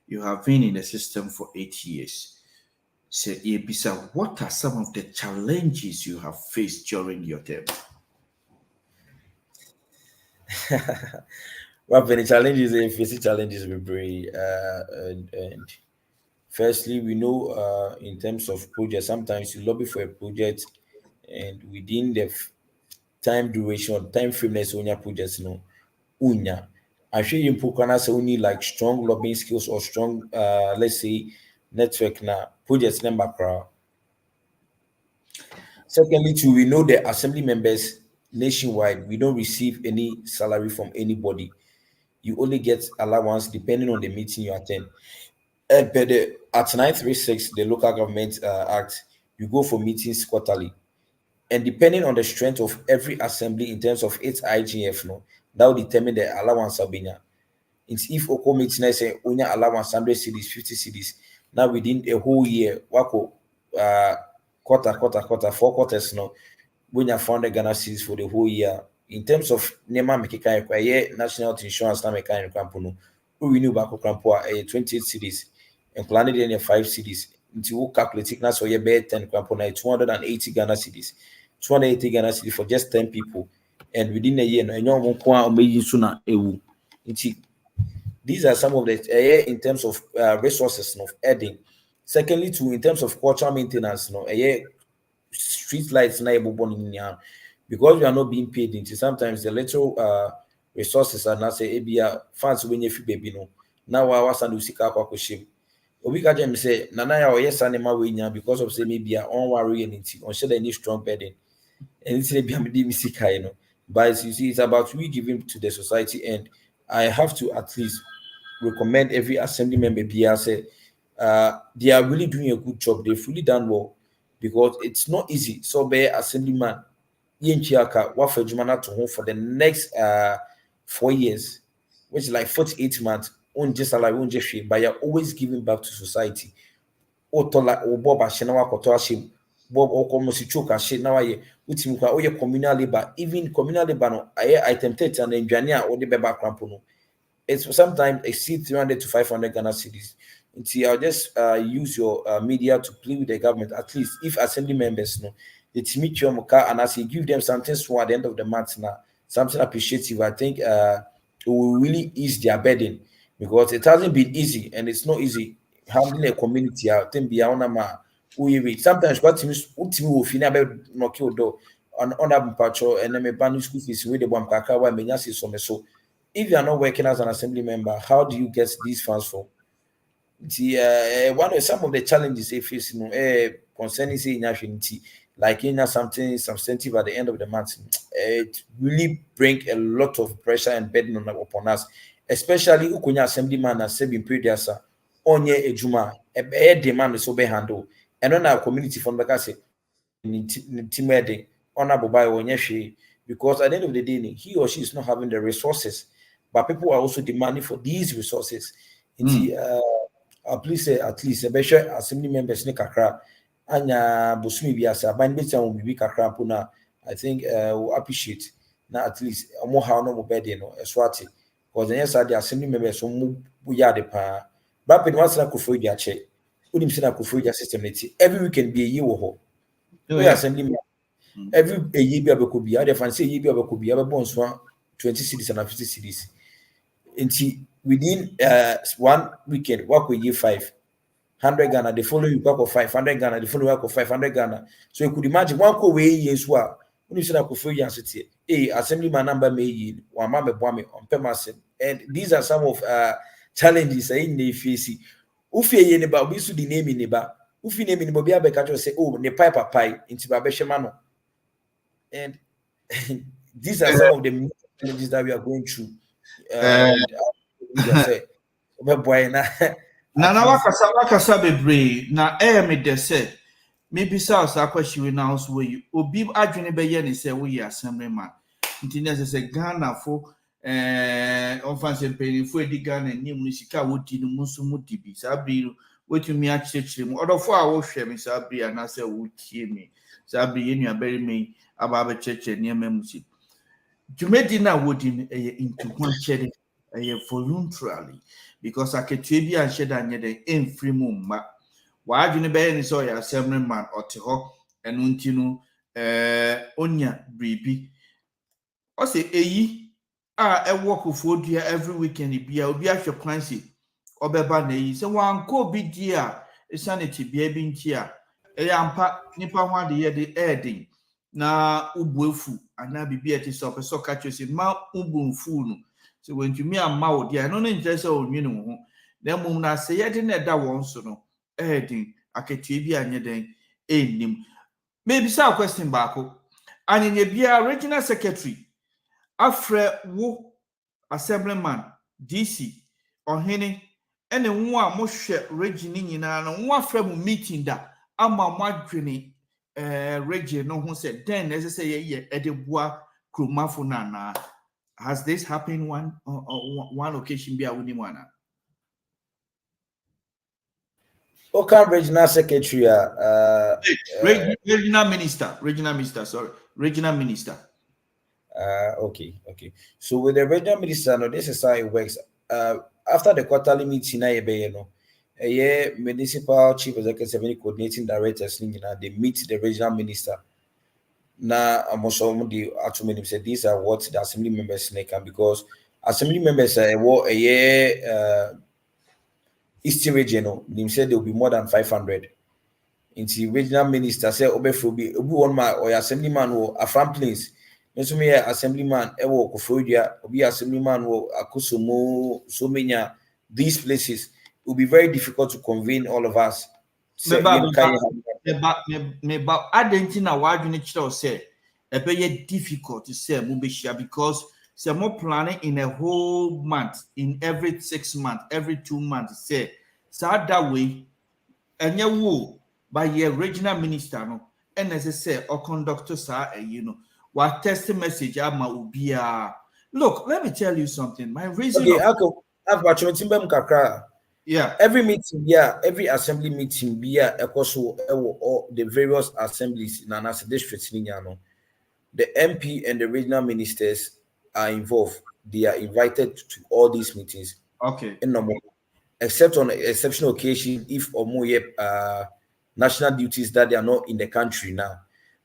You have been in the system for 8 years. Say Ebisa, what are some of the challenges you have faced during your term? Well, the challenges and facing challenges we bring, and firstly, we know in terms of projects, sometimes you lobby for a project, and within the time duration or time frameness on your projects, unya. I sure you can only like strong lobbying skills or strong, let's say, network now projects number crowd. Secondly, too, we know the assembly members nationwide, we don't receive any salary from anybody. You only get allowance depending on the meeting you attend. And at 936, the local government act, you go for meetings quarterly. And depending on the strength of every assembly in terms of its IGF, that will determine the allowance of Benya. It's if Oko meeting, I say, Unya allowance 100 cities, 50 cities. Now within a whole year, Wako, quarter, 4 quarters, when you found the Ghana cedis for the whole year. In terms of Nema Mekika require national health insurance na mekika crampono, who renew back crampo 28 cedis and planned in 5 cedis. Into calculating na so ye bear 10 crampo 280 Ghana cedis. 280 Ghana cedis for just 10 people. And within a year, no sooner ewu. These are some of the in terms of resources of adding. Secondly, too, in terms of cultural maintenance, street lights na because we are not being paid into sometimes the little resources are not say ebia funds when you baby no now I was and usika kwa shame. Obi ka jam say nana ya oyɛ sanema we nya because of say maybe on worry anything on share any strong burden and it's be am dey sika but you see it's about we giving to the society and I have to at least recommend every assembly member be say they are really doing a good job. They've really done well because it's not easy. So be assemblyman Yenchiaka Wafajumana to home for the next 4 years, which is like 48 months, on just salary, on just shit, but you're always giving back to society. Otola or Bob Ashinawa Kotoashim, Bob Okomosichoka shit now I Utimuka or your communal labor, even communal labor no I tempted and engineer or the beba crampono. It's sometimes exceed 300 to 500 Ghana cedis. Until I'll just use your media to plead with the government. At least if assembly members know it's meet your muka and as you give them something small at the end of the month now, something appreciative, I think it will really ease their burden because it hasn't been easy and it's not easy handling a community. I think beyond sometimes what teams will finish knock your door on that patrol and then me ban school fees with the one kaka why me so. If you are not working as an assembly member, how do you get these funds from? One of some of the challenges they face, concerning say like something substantive at the end of the month, it really bring a lot of pressure and burden upon us, especially ukunya assemblyman and serving predecessor onye ejuma demand so be handle and on our community fund because team wedding honorable by onye because at the end of the day he or she is not having the resources, but people are also demanding for these resources. Please say at least a assembly members ne kakra anya bosumi biasa ban betia will be kakra puna. I think we'll appreciate na at least more how no bed no eswati because then yes the assembly members so mu ya de pa but when once na Koforidua che unim say na Koforidua system every weekend be a year wo we assembly member every a year be abeko bia the fan say year be abeko bia be bon so 20 cities and 50 cities into within 1 weekend work with year 500 Ghana the following work of 500 Ghana the following work of 500 Ghana. So you could imagine one co way years when you said I could feel city assemblyman number may one mama bomb on permanent and these are some of challenges in the face ufi ye ne ba obi su di name ne ba ufi name ne ba bia be catch say oh ne pipe pie into ba be shema and these are some of the challenges that we are going through. Nana wakasa bebre na me de say maybe sa question now so you obi adwene be ye ne say we assembly man nti na say Ghana fo onfanse penifo edi Ghana nim no sika wodi no muso mudi bi sa bi wetumi a chechire mu odofo a wo hwe me sa bi na say wo tie me sa bi ye nua beri me aba be chechire ne mamusi dwumedi na wodi no into one chere voluntarily because aketua bi a hye da nye den emfiri mu mma waadwene be ni so ya assembly man ote ho eno nti no onya bribi o se eyi a ewo Koforidua every weekend bia obi ahwe kwansi obeba na eyi se wanko bi di a sanity bia bi nti a ampa nipa ho ade ye de eden na ubuefu ana bibia ti so peso ka chose ma ubunfu no so wentumi amma wo dia no nje se onwene wo na mum na se ye de na da won so no eden aketua bi anye den ennim maybe say question back anyenye bia regional secretary afre wo assemblyman DC ohene ene wo a mo hwe region nyina no wo afre mu meeting da ama mo adwene region no who said then as I say ye edebua kromafo na has this happened one occasion be a winning one regional secretary regional minister sorry regional minister. Okay. So with the regional minister, no, this is how it works. After the quarterly meeting, a municipal chief executive and coordinating directors, they meet the regional minister. Now, I'm also say these are what the assembly members can, because assembly members are Eastern region. They said there will be more than 500. In the regional minister say Obefobi, one man or assemblyman or a farm place. So me assemblyman ewo Koforidua, obi assemblyman wo Akusumo, so many these places. It will be very difficult to convene all of us. Me ba adentina wadwene kire say e be difficult to say mo be share, because say more planning in a whole month, in every 6 months, every 2 months, say so that way enye wo by your regional minister no and as I say or conductor sir what text message ama ubia. Look, let me tell you something. My reason yeah, every meeting, every assembly meeting, all the various assemblies in an district, the MP and the regional ministers are involved. They are invited to all these meetings. Okay. Except on exceptional occasion, if or more national duties that they are not in the country now.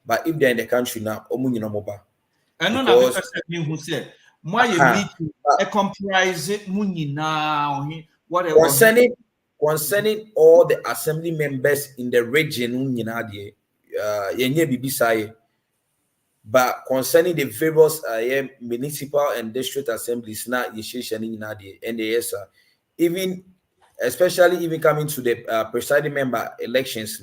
But if they're in the country now, and none of the person who said, "My meeting comprise now." Concerning all the assembly members in the region, but concerning the various municipal and district assemblies, now and even especially even coming to the presiding member elections,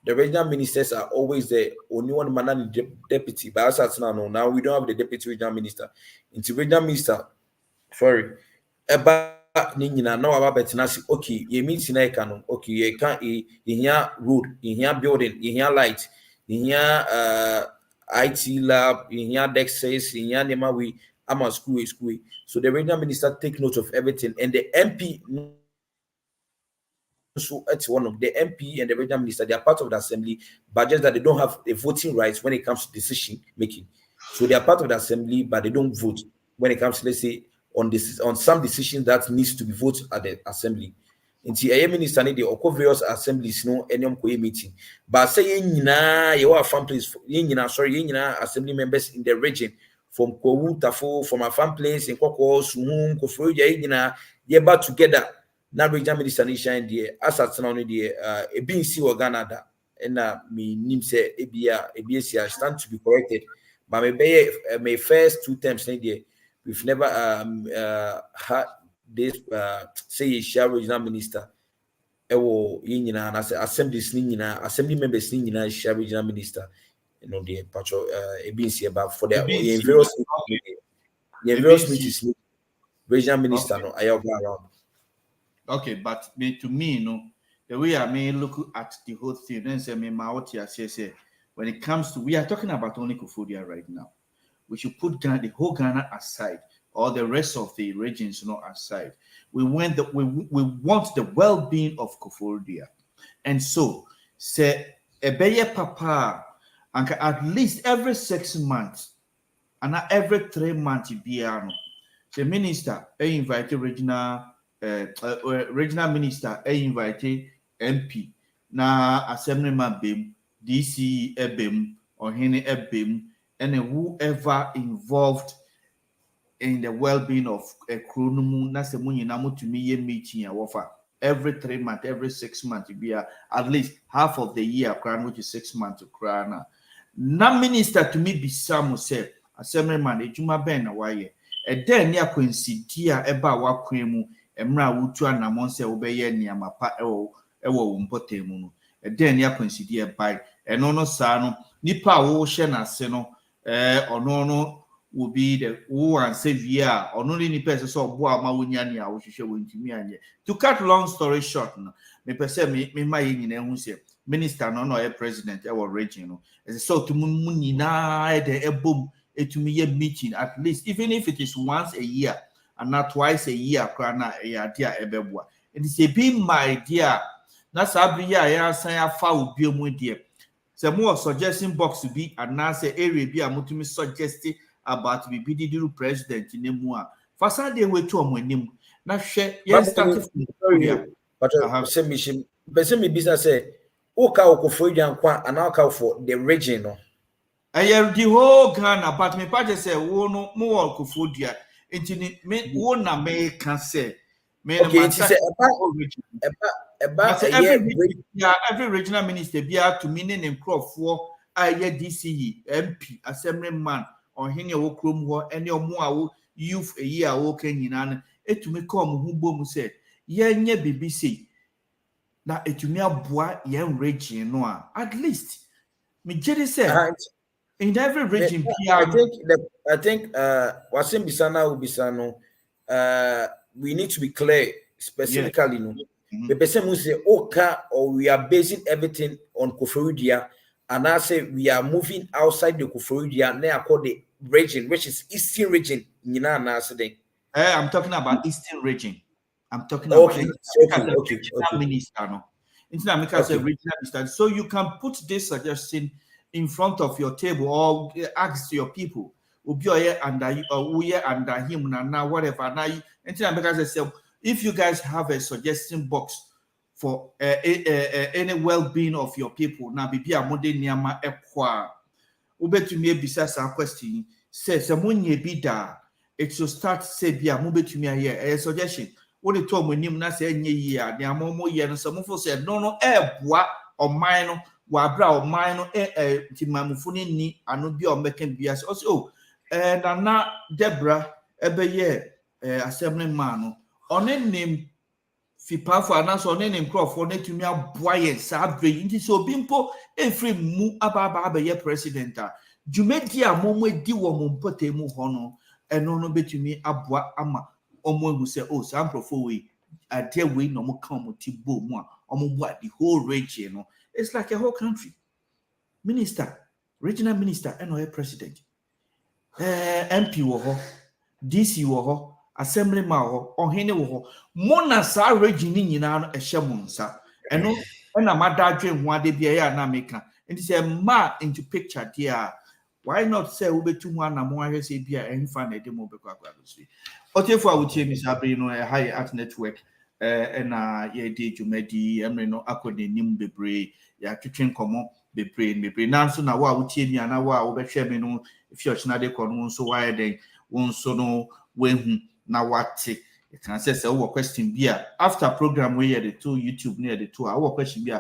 the regional ministers are always the only one man deputy. But as now we don't have the deputy regional minister. Into regional minister, sorry, okay, you mean Sinai okay, you can't in road, in building, in light, in IT lab, in deck says, in Nema we am a school. So the regional minister take note of everything, and the MP. So it's one of the MP and the regional minister, they are part of the assembly, but just that they don't have a voting rights when it comes to decision making. So they are part of the assembly, but they don't vote when it comes to, let's say, on some decisions that needs to be voted at the assembly. In the minister, they occur various assemblies, any meeting. But say you are farm place, assembly members in the region from Kowu, Tafo, from a farm place in Koko, Sumum, Koforidua, you're about together. Now regional minister ni shine there asat na no there e bin si Ghana and me nim say ebia stand to be corrected, but my first 2 terms there we've never had this say share regional minister ewo yinyina na assemblies ni nyina assembly members ni nyina share regional minister the patro e bin si about for the various meetings regional minister no I around. Okay, but to me, the way I may look at the whole thing, then say me say when it comes to, we are talking about only Koforidua right now. We should put the whole Ghana aside, or the rest of the regions aside. We want the well-being of Koforidua, and so say ebeye papa, and at least every 6 months, and not every 3 months, the minister invited regional minister invite MP na assemblyman bem DC ebem or hene ebem and whoever involved in the well-being of a chronomu na se munyina mutumi ye meeting awofa every 3 months, every 6 months be at least half of the year crown, which is 6 months to crown na minister to me be some say assemblyman ejuma ben na waye e den ne akwansidia eba wakwemu emra wutu anamon se obeye niama pa ewo mpotem no den ya consider by eno no sa no nipa wo hye na se no ono will be the who and savior ono ni nipa se so obo ama wonya ne a wo hwehwe wontimi anye. To cut long story short no me pese me ma yi nyina hu se minister no e president e wo region no e so to mu nyina e de ebom etumi ye meeting at least even if it is once a year and not twice a year, crana a dear ebebwa. It is a be my dear. That's a be ya say a foul be dear. Say more suggesting box to be and now say area be a mutumi suggesting about to be the president in Nemua. Fasa de way to him. Now share yes started from but say mission me business say Oka Koforidua kwa and Oka for the region no. The whole Ghana, but me party say wo no more Koforidua. Intini me wo na me can say me okay, it is every regional minister be out to meaning in crop for DCE, MP, assemblyman, or Henya Wokrum war any or more youth a year walking in an it to me come who boom said, Ye BBC. Now it to me a boy young region no at least. Me Jerry said in every region I think Wasim Bisana Ubisano we need to be clear specifically no. The person who say Oka or we are basing everything on Koforidua, and I say we are moving outside the Koforidua now called the region, which is Eastern region. I'm talking about Eastern region. I'm talking about regional minister. No, regional minister. So you can put this suggestion in front of your table or ask your people. Under him now whatever. Now, if you guys have a suggestion box for any well-being of your people, now be a modern niama ekwa. Ube to me bisa a question. Says someone be da. It should start say be a move to me here a suggestion. What the told when him na say nye year, the amomo year, and some of said no bois or mine wabra or mine timamufuni ni and be or making bias also. And now Debrah ebe year assemblyman. On a name Fipa for an answer on a name crop for net to me a boy sabre into so bimpo every move about ye president. Jumedia momo di woman pote mu hono and no bet to me a bois ama omo who say oh some profo a dear way no more come with Tibo moi what the whole region. It's like a whole country. Minister, regional minister, and no president. MP wo DC wo assemblyman or hene wo mona sa region nyina no ehye monsa eno na madadwe ho ade bia ya na meka and say ma into picture there why not say we betu ho na mo ahwe say bia enfa na de mo bekwa kwa so otefo awutie mi sabre no high art network na ye de dwumadi emre no akode nim bebre ya twetwen komo bebre na so na wo awutie mi ana wo a wo behwe mi no if you china de kono so why den won so no wehu na wate it can say our question be after program we hear the two YouTube near the two our question be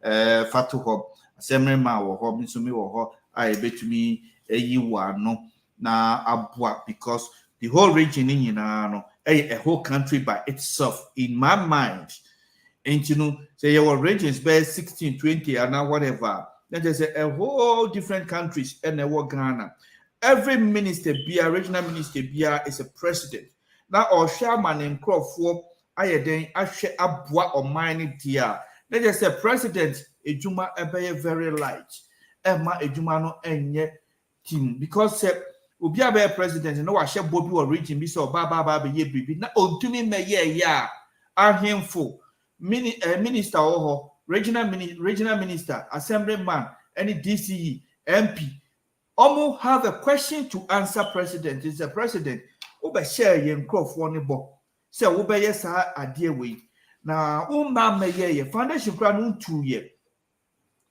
fatu ho assemblyman wo ho so me wo ho I betumi eyi wa no na aboa because the whole region in no a whole country by itself in my mind. And you know say your regions by 16 20 and now whatever then there's a whole different countries and a Ghana. Every minister be a regional minister be is a president. Now or chairman and crop for I share abwa or mine dear. Let us say president ejuma ebe very light. Emma ejuma no enye team because obi abe president no wa share Bobby or region be so ba be ye bibi na ontumi me ye ya ahemfo minister or regional minister assemblyman any DCE MP almost have a question to answer president is the president Obe share yen crop one bo. Say obe yes idea way. Now ma me ye foundation plan 2 year.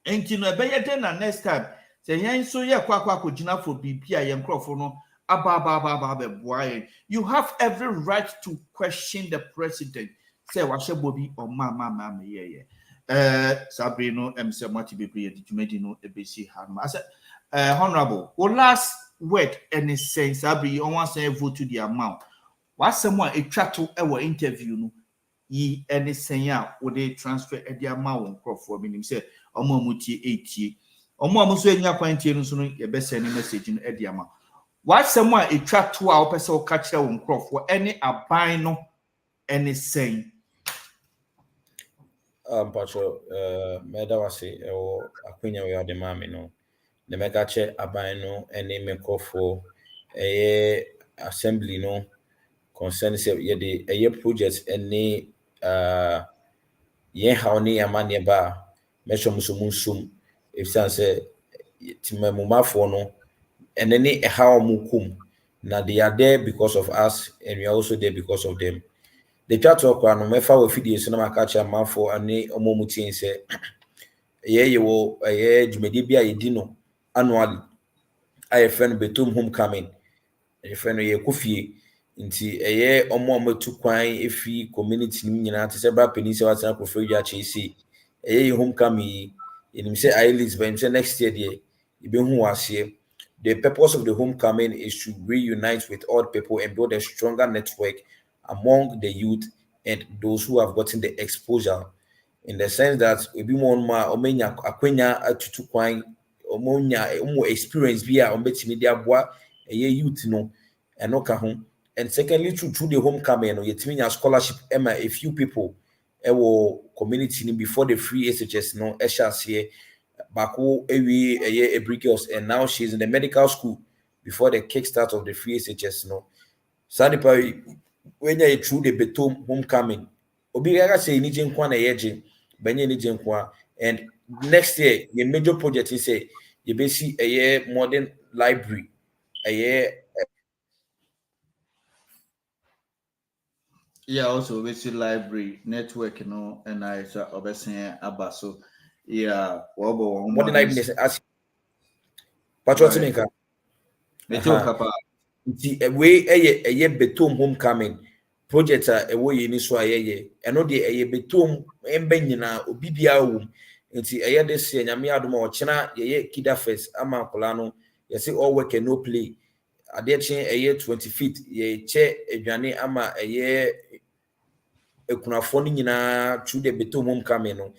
And you know be then next time. Say yen so ye kwa jina for BPI yen crop no aba boy. You have every right to question the president. Say washe bobi or ma me ye. Sabrino se mati be pre no ebesi hanma. I said honorable, last word any sense abi on one say vote to the amount. What someone a chat to our interview no ye any say would they transfer the amount for meaning say omo muti 80 omo amuso enya kwantie no so no ye be send message no the amount. What someone a chat to our person catch on crop for any aban no any saying Pacho meda wase o akwenya we ade mame no the mega che aban no ene mekofo assembly no concern say ye the projects any ye how ni amane ba mesho musum if say timamumafo no and then how mukum. Now they are there because of us and we are also there because of them. The chat talk no mefa we fidie so na maka cha manfo ane omomutin say ye wo dwumadi bia yedi no annually I friend Betom homecoming a friend ye kofie nti omo kwan efi community nim nyina te se bra penisi wasa Koforidua chesi homecoming enim say Ailis but say next year there ibehu wase. The purpose of the homecoming is to reunite with all people and build a stronger network among the youth and those who have gotten the exposure, in the sense that we be more omenya akwenya atutu kwan omo experience via ombetimi dia boa youth no eno ka ho. And secondly, through the homecoming no yetimi nya scholarship ema a few people ewo community ni before the free SHS no eshas here Baku ewi a girls, and now she's in the medical school before the kickstart of the free SHS no. Sadipa when you through the Betom homecoming. Obi gaga say ni jenkwa na yeje, banye ni jenkwa. And next year, your major project is say you be see a modern library, also basic library network, and I obviously about so modern library as Patriot maker. We a Betom homecoming project a way in so aye and no de Betom embe nyina obi bia wo nti this year nyame adoma o chena ye kida first ama kolano ye say all work and no play ade chen 20 feet ye che adwane ama ekunafo ni nyina through the Betom homecoming no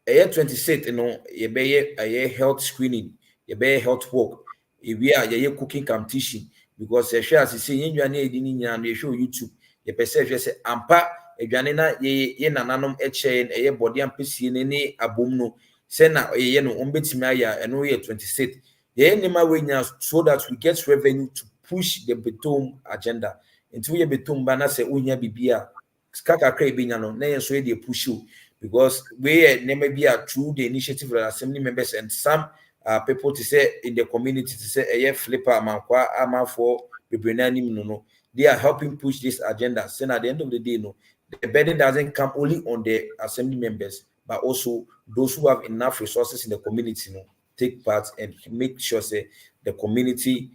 26 no ye be health screening ye be health walk we are ye cooking competition because share as say yenwane edi ni nyina no show YouTube ye pese say ampa adwane na ye nananom eche body ampesie ne abom no say na ye no ombetimi aya eno ye 26 ye nima we nya so that we get revenue to push the Betom agenda into ye Betom ba na say ohia bibia skaka kra bi nya no na ye so ye dey push you because we never be through the initiative of assembly members and some people to say in the community to say flipper amankwa amafo bebrenani no they are helping push this agenda. Saying at the end of the day the burden doesn't come only on the assembly members but also those who have enough resources in the community take part and make sure say the community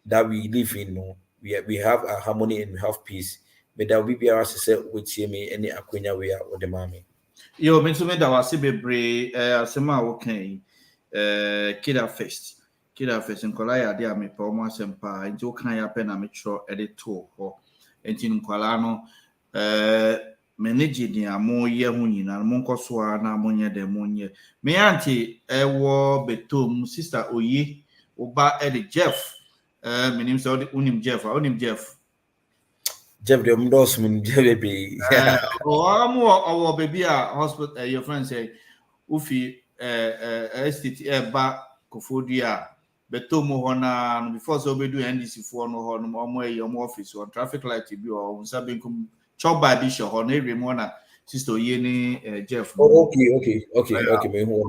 that we live in we have a harmony and we have peace. But that will be our say with me any akwenya we are or the mommy. Yo, me da wase bebre asema wokan kida first nkola ya de amepa omo asempa nti wokan ya pe na me tro edito ho nti nkola no manage ni amo ye hu nyina mo nkoso a na amonye de monye me anti ewo Betom sister oyi oba Jeff menim so unim Jeff the Mdos mun baby. Our baby hospital your friend say ufi STT ba Koforidua Betom ho na before so be do NDC for no ho no omo office on traffic light bi o unsa benkum choba bi sho ho na ewem ho na sister ye ni Jeff Okay me hu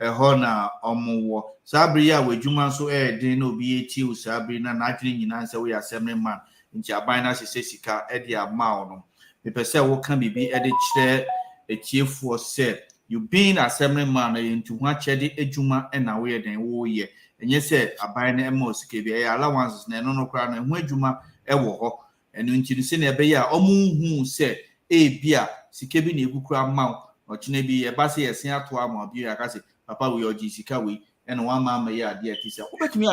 ho na omo sabri ya wadwuma so din na obi eti o sabri na adwene nyina nse we assembly man nti aban na sese sika edi ama no me pese wo kan bibi edi kire etiefo se you being assembly man into ho achede adwuma na we den wo ye enye se aban na ema osike bi allowances na no kra na ho adwuma ewo ho enu nti se na ebe ya omu hu se bia sike bi na egukura ma o chine bi e ba se yesen ato ama bi ya ka se papa we oji sika we and one man may idea tisa obetumi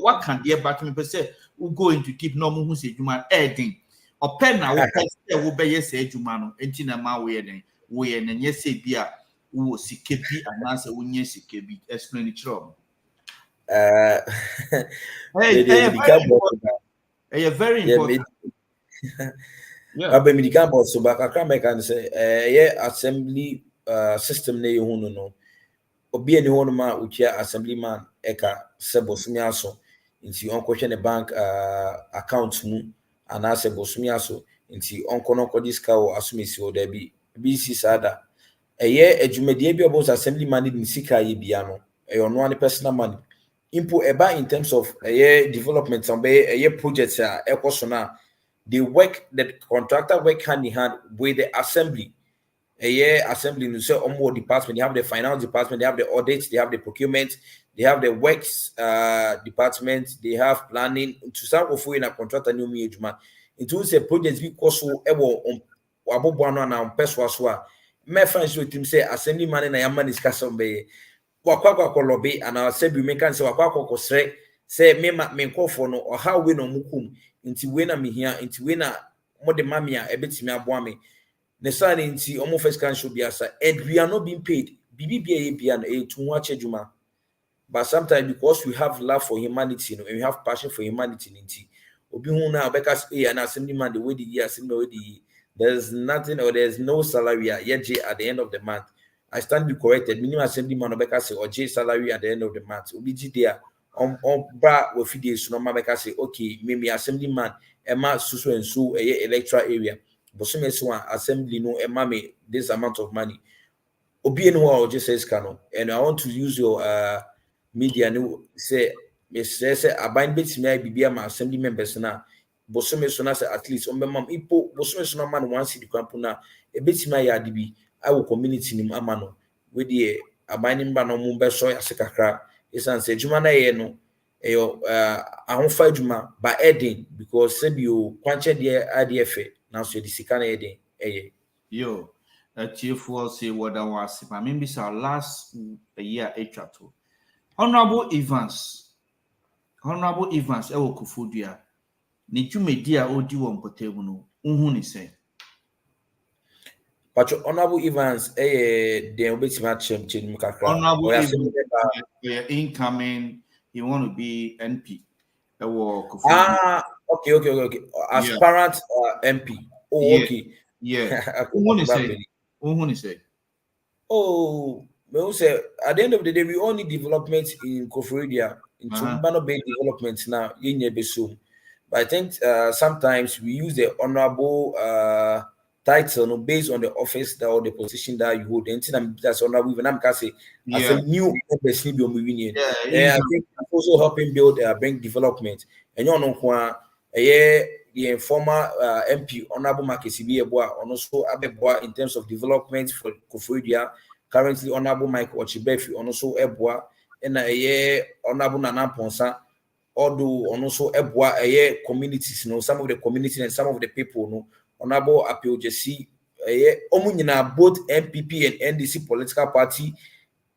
what can dey back me pese we going to keep no mu se adwuma edin open na wo pese wo be yes adwuma no enti na ma we den we na nye se bia wo sike bi anase wo nye sike bi explain it chiro very important yeah but me the boss so back I can say assembly system na you no obi ani ho no ma uchia assemblyman eka sebosumi aso nti onko hwe ne bank account mu ana sebosumi aso nti onko no ko diska o asumisi o da bi si sada Eye adwumadie bi obos assembly man in sika ye bia no no one personal money impo eba in terms of development some projects ekoso na they work, the contractor work hand in hand with the assembly. Assembly no say more department, they have the finance department, they have the audits, they have the procurement, they have the works department, they have planning. To some of you in a contractor new me ejuma into say projects because so ewo aboboano na peso so a me fans so team say assembly man na yama discuss on be wakwa lobby and our sebi me kan say wakwa kosre say me nkofo no or how we no mukum nti we na me hia nti we na mo de mame a ebetimi aboa me ne san nti omo first can show biasa and we are not being paid bibia bia na e tun wache juma. But sometimes because we have love for humanity, and we have passion for humanity, obi hu na obeka say na assembly man the way the year assembly the there's nothing or there's no salary at the end of the month. I stand be corrected. Minimum assembly man obeka say or J salary at the end of the month. Obi ji there on bra we feed this no mabeka say okay, maybe assembly man ema susu and so electoral area. But some assembly no ema me this amount of money. Obi no or just says cano. And I want to use your media no say aban betimi bibia ma assembly members na bosome so na say at least on mam ipo bosome so na man one city kwampo na ebetimi ya adibi awo community nim amano we dey aban nim ba no mo be so yase kakra esan say juma na ye no eyo ahonfa juma ba eden because say bio kwanche de adefe na so di sika na eden eye yo chief was say what I was I mean this our last year echato Honorable Evans ewo Koforidua ni dwumedi a odi won potem no unhu ni say Pacho Honorable Evans den obetima chem kakra Honorable Evans incoming he want to be NP ewo Koforidua okay aspirant MP okay unhu ni say oh me say at the end of the day we all need development in Koforidua into based development now yenye beso. But I think sometimes we use the honorable title based on the office that or the position that you hold. And that's honorable even I'm say as a new person be union. I think also helping build bring development. And you know the former MP honorable Makesi Bieboa also abeboa in terms of development for Koforidua. Currently, Honorable Mike Ochibefi also Ebwa and Honorable Nana Ponsa, although also Ebwa communities, some of the communities and some of the people, Honorable Apio Jesse, Omunina, both MPP and NDC political party,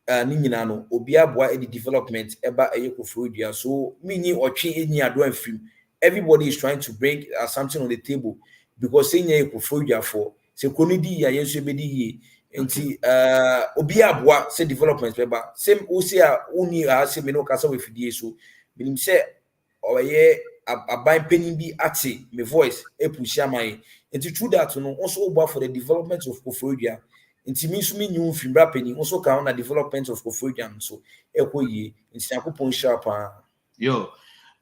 Ninano, Obiabwa, the development, Eba Koforidua. So, meaning or change in film. Everybody is trying to bring something on the table because saying Koforidua for Sekonidi, Yensubedi. Nti obi aboa say development beba same o say uni say me no kasa we fidie so minim say oye aban penin bi ate me voice e push amai nti through that no also oba for the development of Koforidua nti mi so me nyu fimbra penin also ka on the development of Koforidua so ekoye nti akopon sharp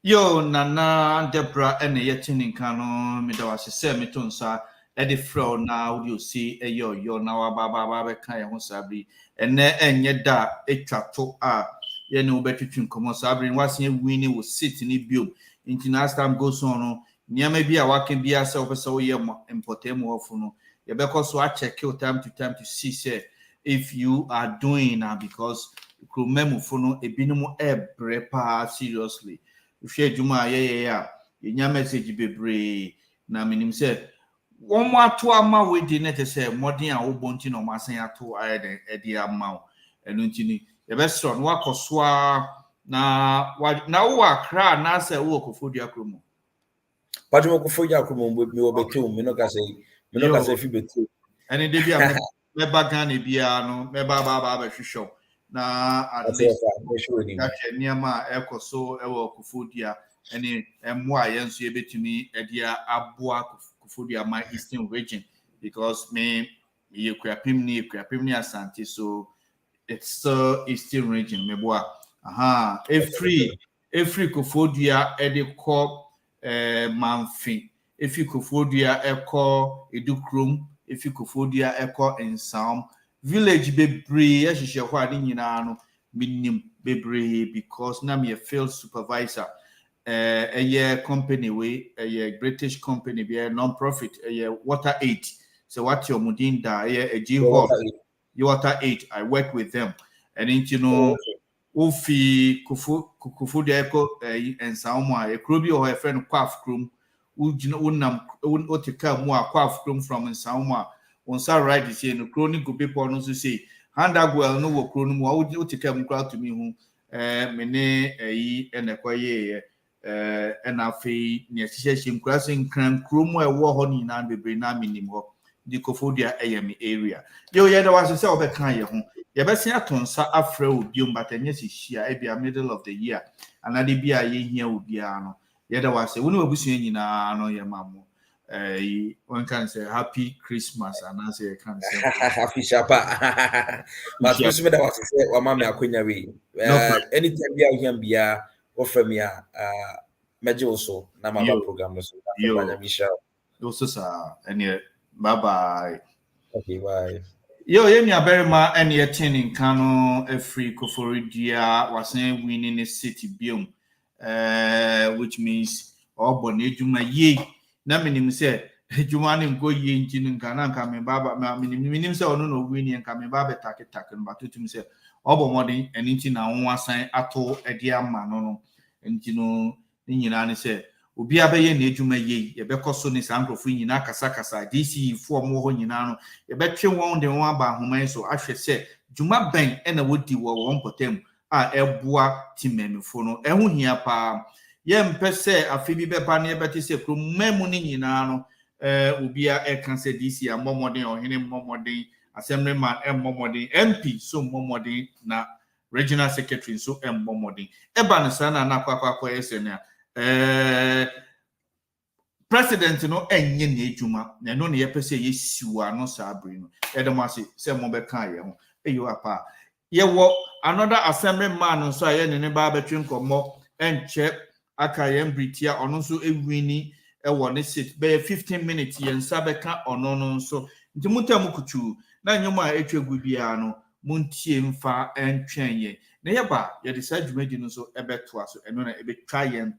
yo nana Debrah ene yetin nkan no me da wase say me to nsa Eddie Fro now you see a yo now baba kind of sabri and enye da etwa to ye no between common sabri was here winning will sit in it build into as time goes on near maybe a working be yourself so ye importem of no ye because so I check you time to see say if you are doing now because you remember for no a binum brepa seriously if you juma yeah your message be na minim say one more to ama we di net say modern a wo bonti no masan ato ayede edi ama enu ntini ye be so no akoso na wo akra na say wo Koforidua kromo Pajmo Koforidua kromo me wo Betom me no ka say fi Betom ene de bia me bagan e bia no me ba hwehwo na at least niama ekoso e wo Koforidua ene emo a yenso ye betumi edi aboa Koforidua my eastern region because me equipim ni asante so it's eastern region me boa every Koforidua ede ko manfi every Koforidua eko edukrom every Koforidua eko ensam village bebree ehihye ho ade nyina no minim bebree because na me field supervisor a company we a British company be a non-profit a water aid. So what your mudinda a G hub water aid. I work with them, and you know, Ufi Kufu Deko and Sauma a Krubi or a friend Quaff Krum, Unam Utika Mua Quaff Krum from Sauma. On Sar right is in the chronic people no to say, Handa well no cronum, what would you come crowd to me who mene and a quiet. And I feel near Shishim crossing cram crum where war honey nan be bring na minimo the Koforidua AM area. Yo, yeah, there was a self a kind of home. You better see a ton sa afro bium, but and yes, she I be a middle of the year, and I be a year here with Biano. Yeah, there was a window be seeing in a no your mamma. One can say happy Christmas, and I say can say happy Shapa. But you see, that was to say, Mamma Queen, anytime you can be a offer me a major also, Nama program. Yo, Michelle. also, sir, and bye bye. Okay, bye. Yo, yeah, very much any attending Kano, a free Koforidua was saying winning a city biome, which means all bonnet ye. Naminim say, Jumanim go ye in Jin Ghana, coming Baba, minim say, no, winning and coming Baba taken, but to himself, Obomodi and inting on one sign at all a dear man, and you know, Ninani said. Ubi abaye na ejuma ye ye bekoso ni sankofo nyina kasakasa DC for mo ho nyina no ye betwe won de won aba homan so ahwe se juma ben e na wodi wo won potem a eboa timemifo no ehu hia pa ye mpese afibi beba na ye beti se kromemu ni nyina no ubi a e kan se DC amomodin ohene momodin assemblyman momodin MP so momodin na regional secretary so momodin eba na sana na kwakwa esene president no enye na ejuma na no na ye pese ye siwa no sabri no edemase se mo be kan ye ho eyo apa ye wo another assemblyman so aye ne ba betwe nkomo enche aka ye mbritia ono so ewini e wo ne sit be 15 minutes ye nsa be ka ono no so nti mutam kutu na nyoma etwegu bia no muntie mfa entwen ye na ye ba ye de sa dwumadi no so ebeto aso eno na ebe twa ye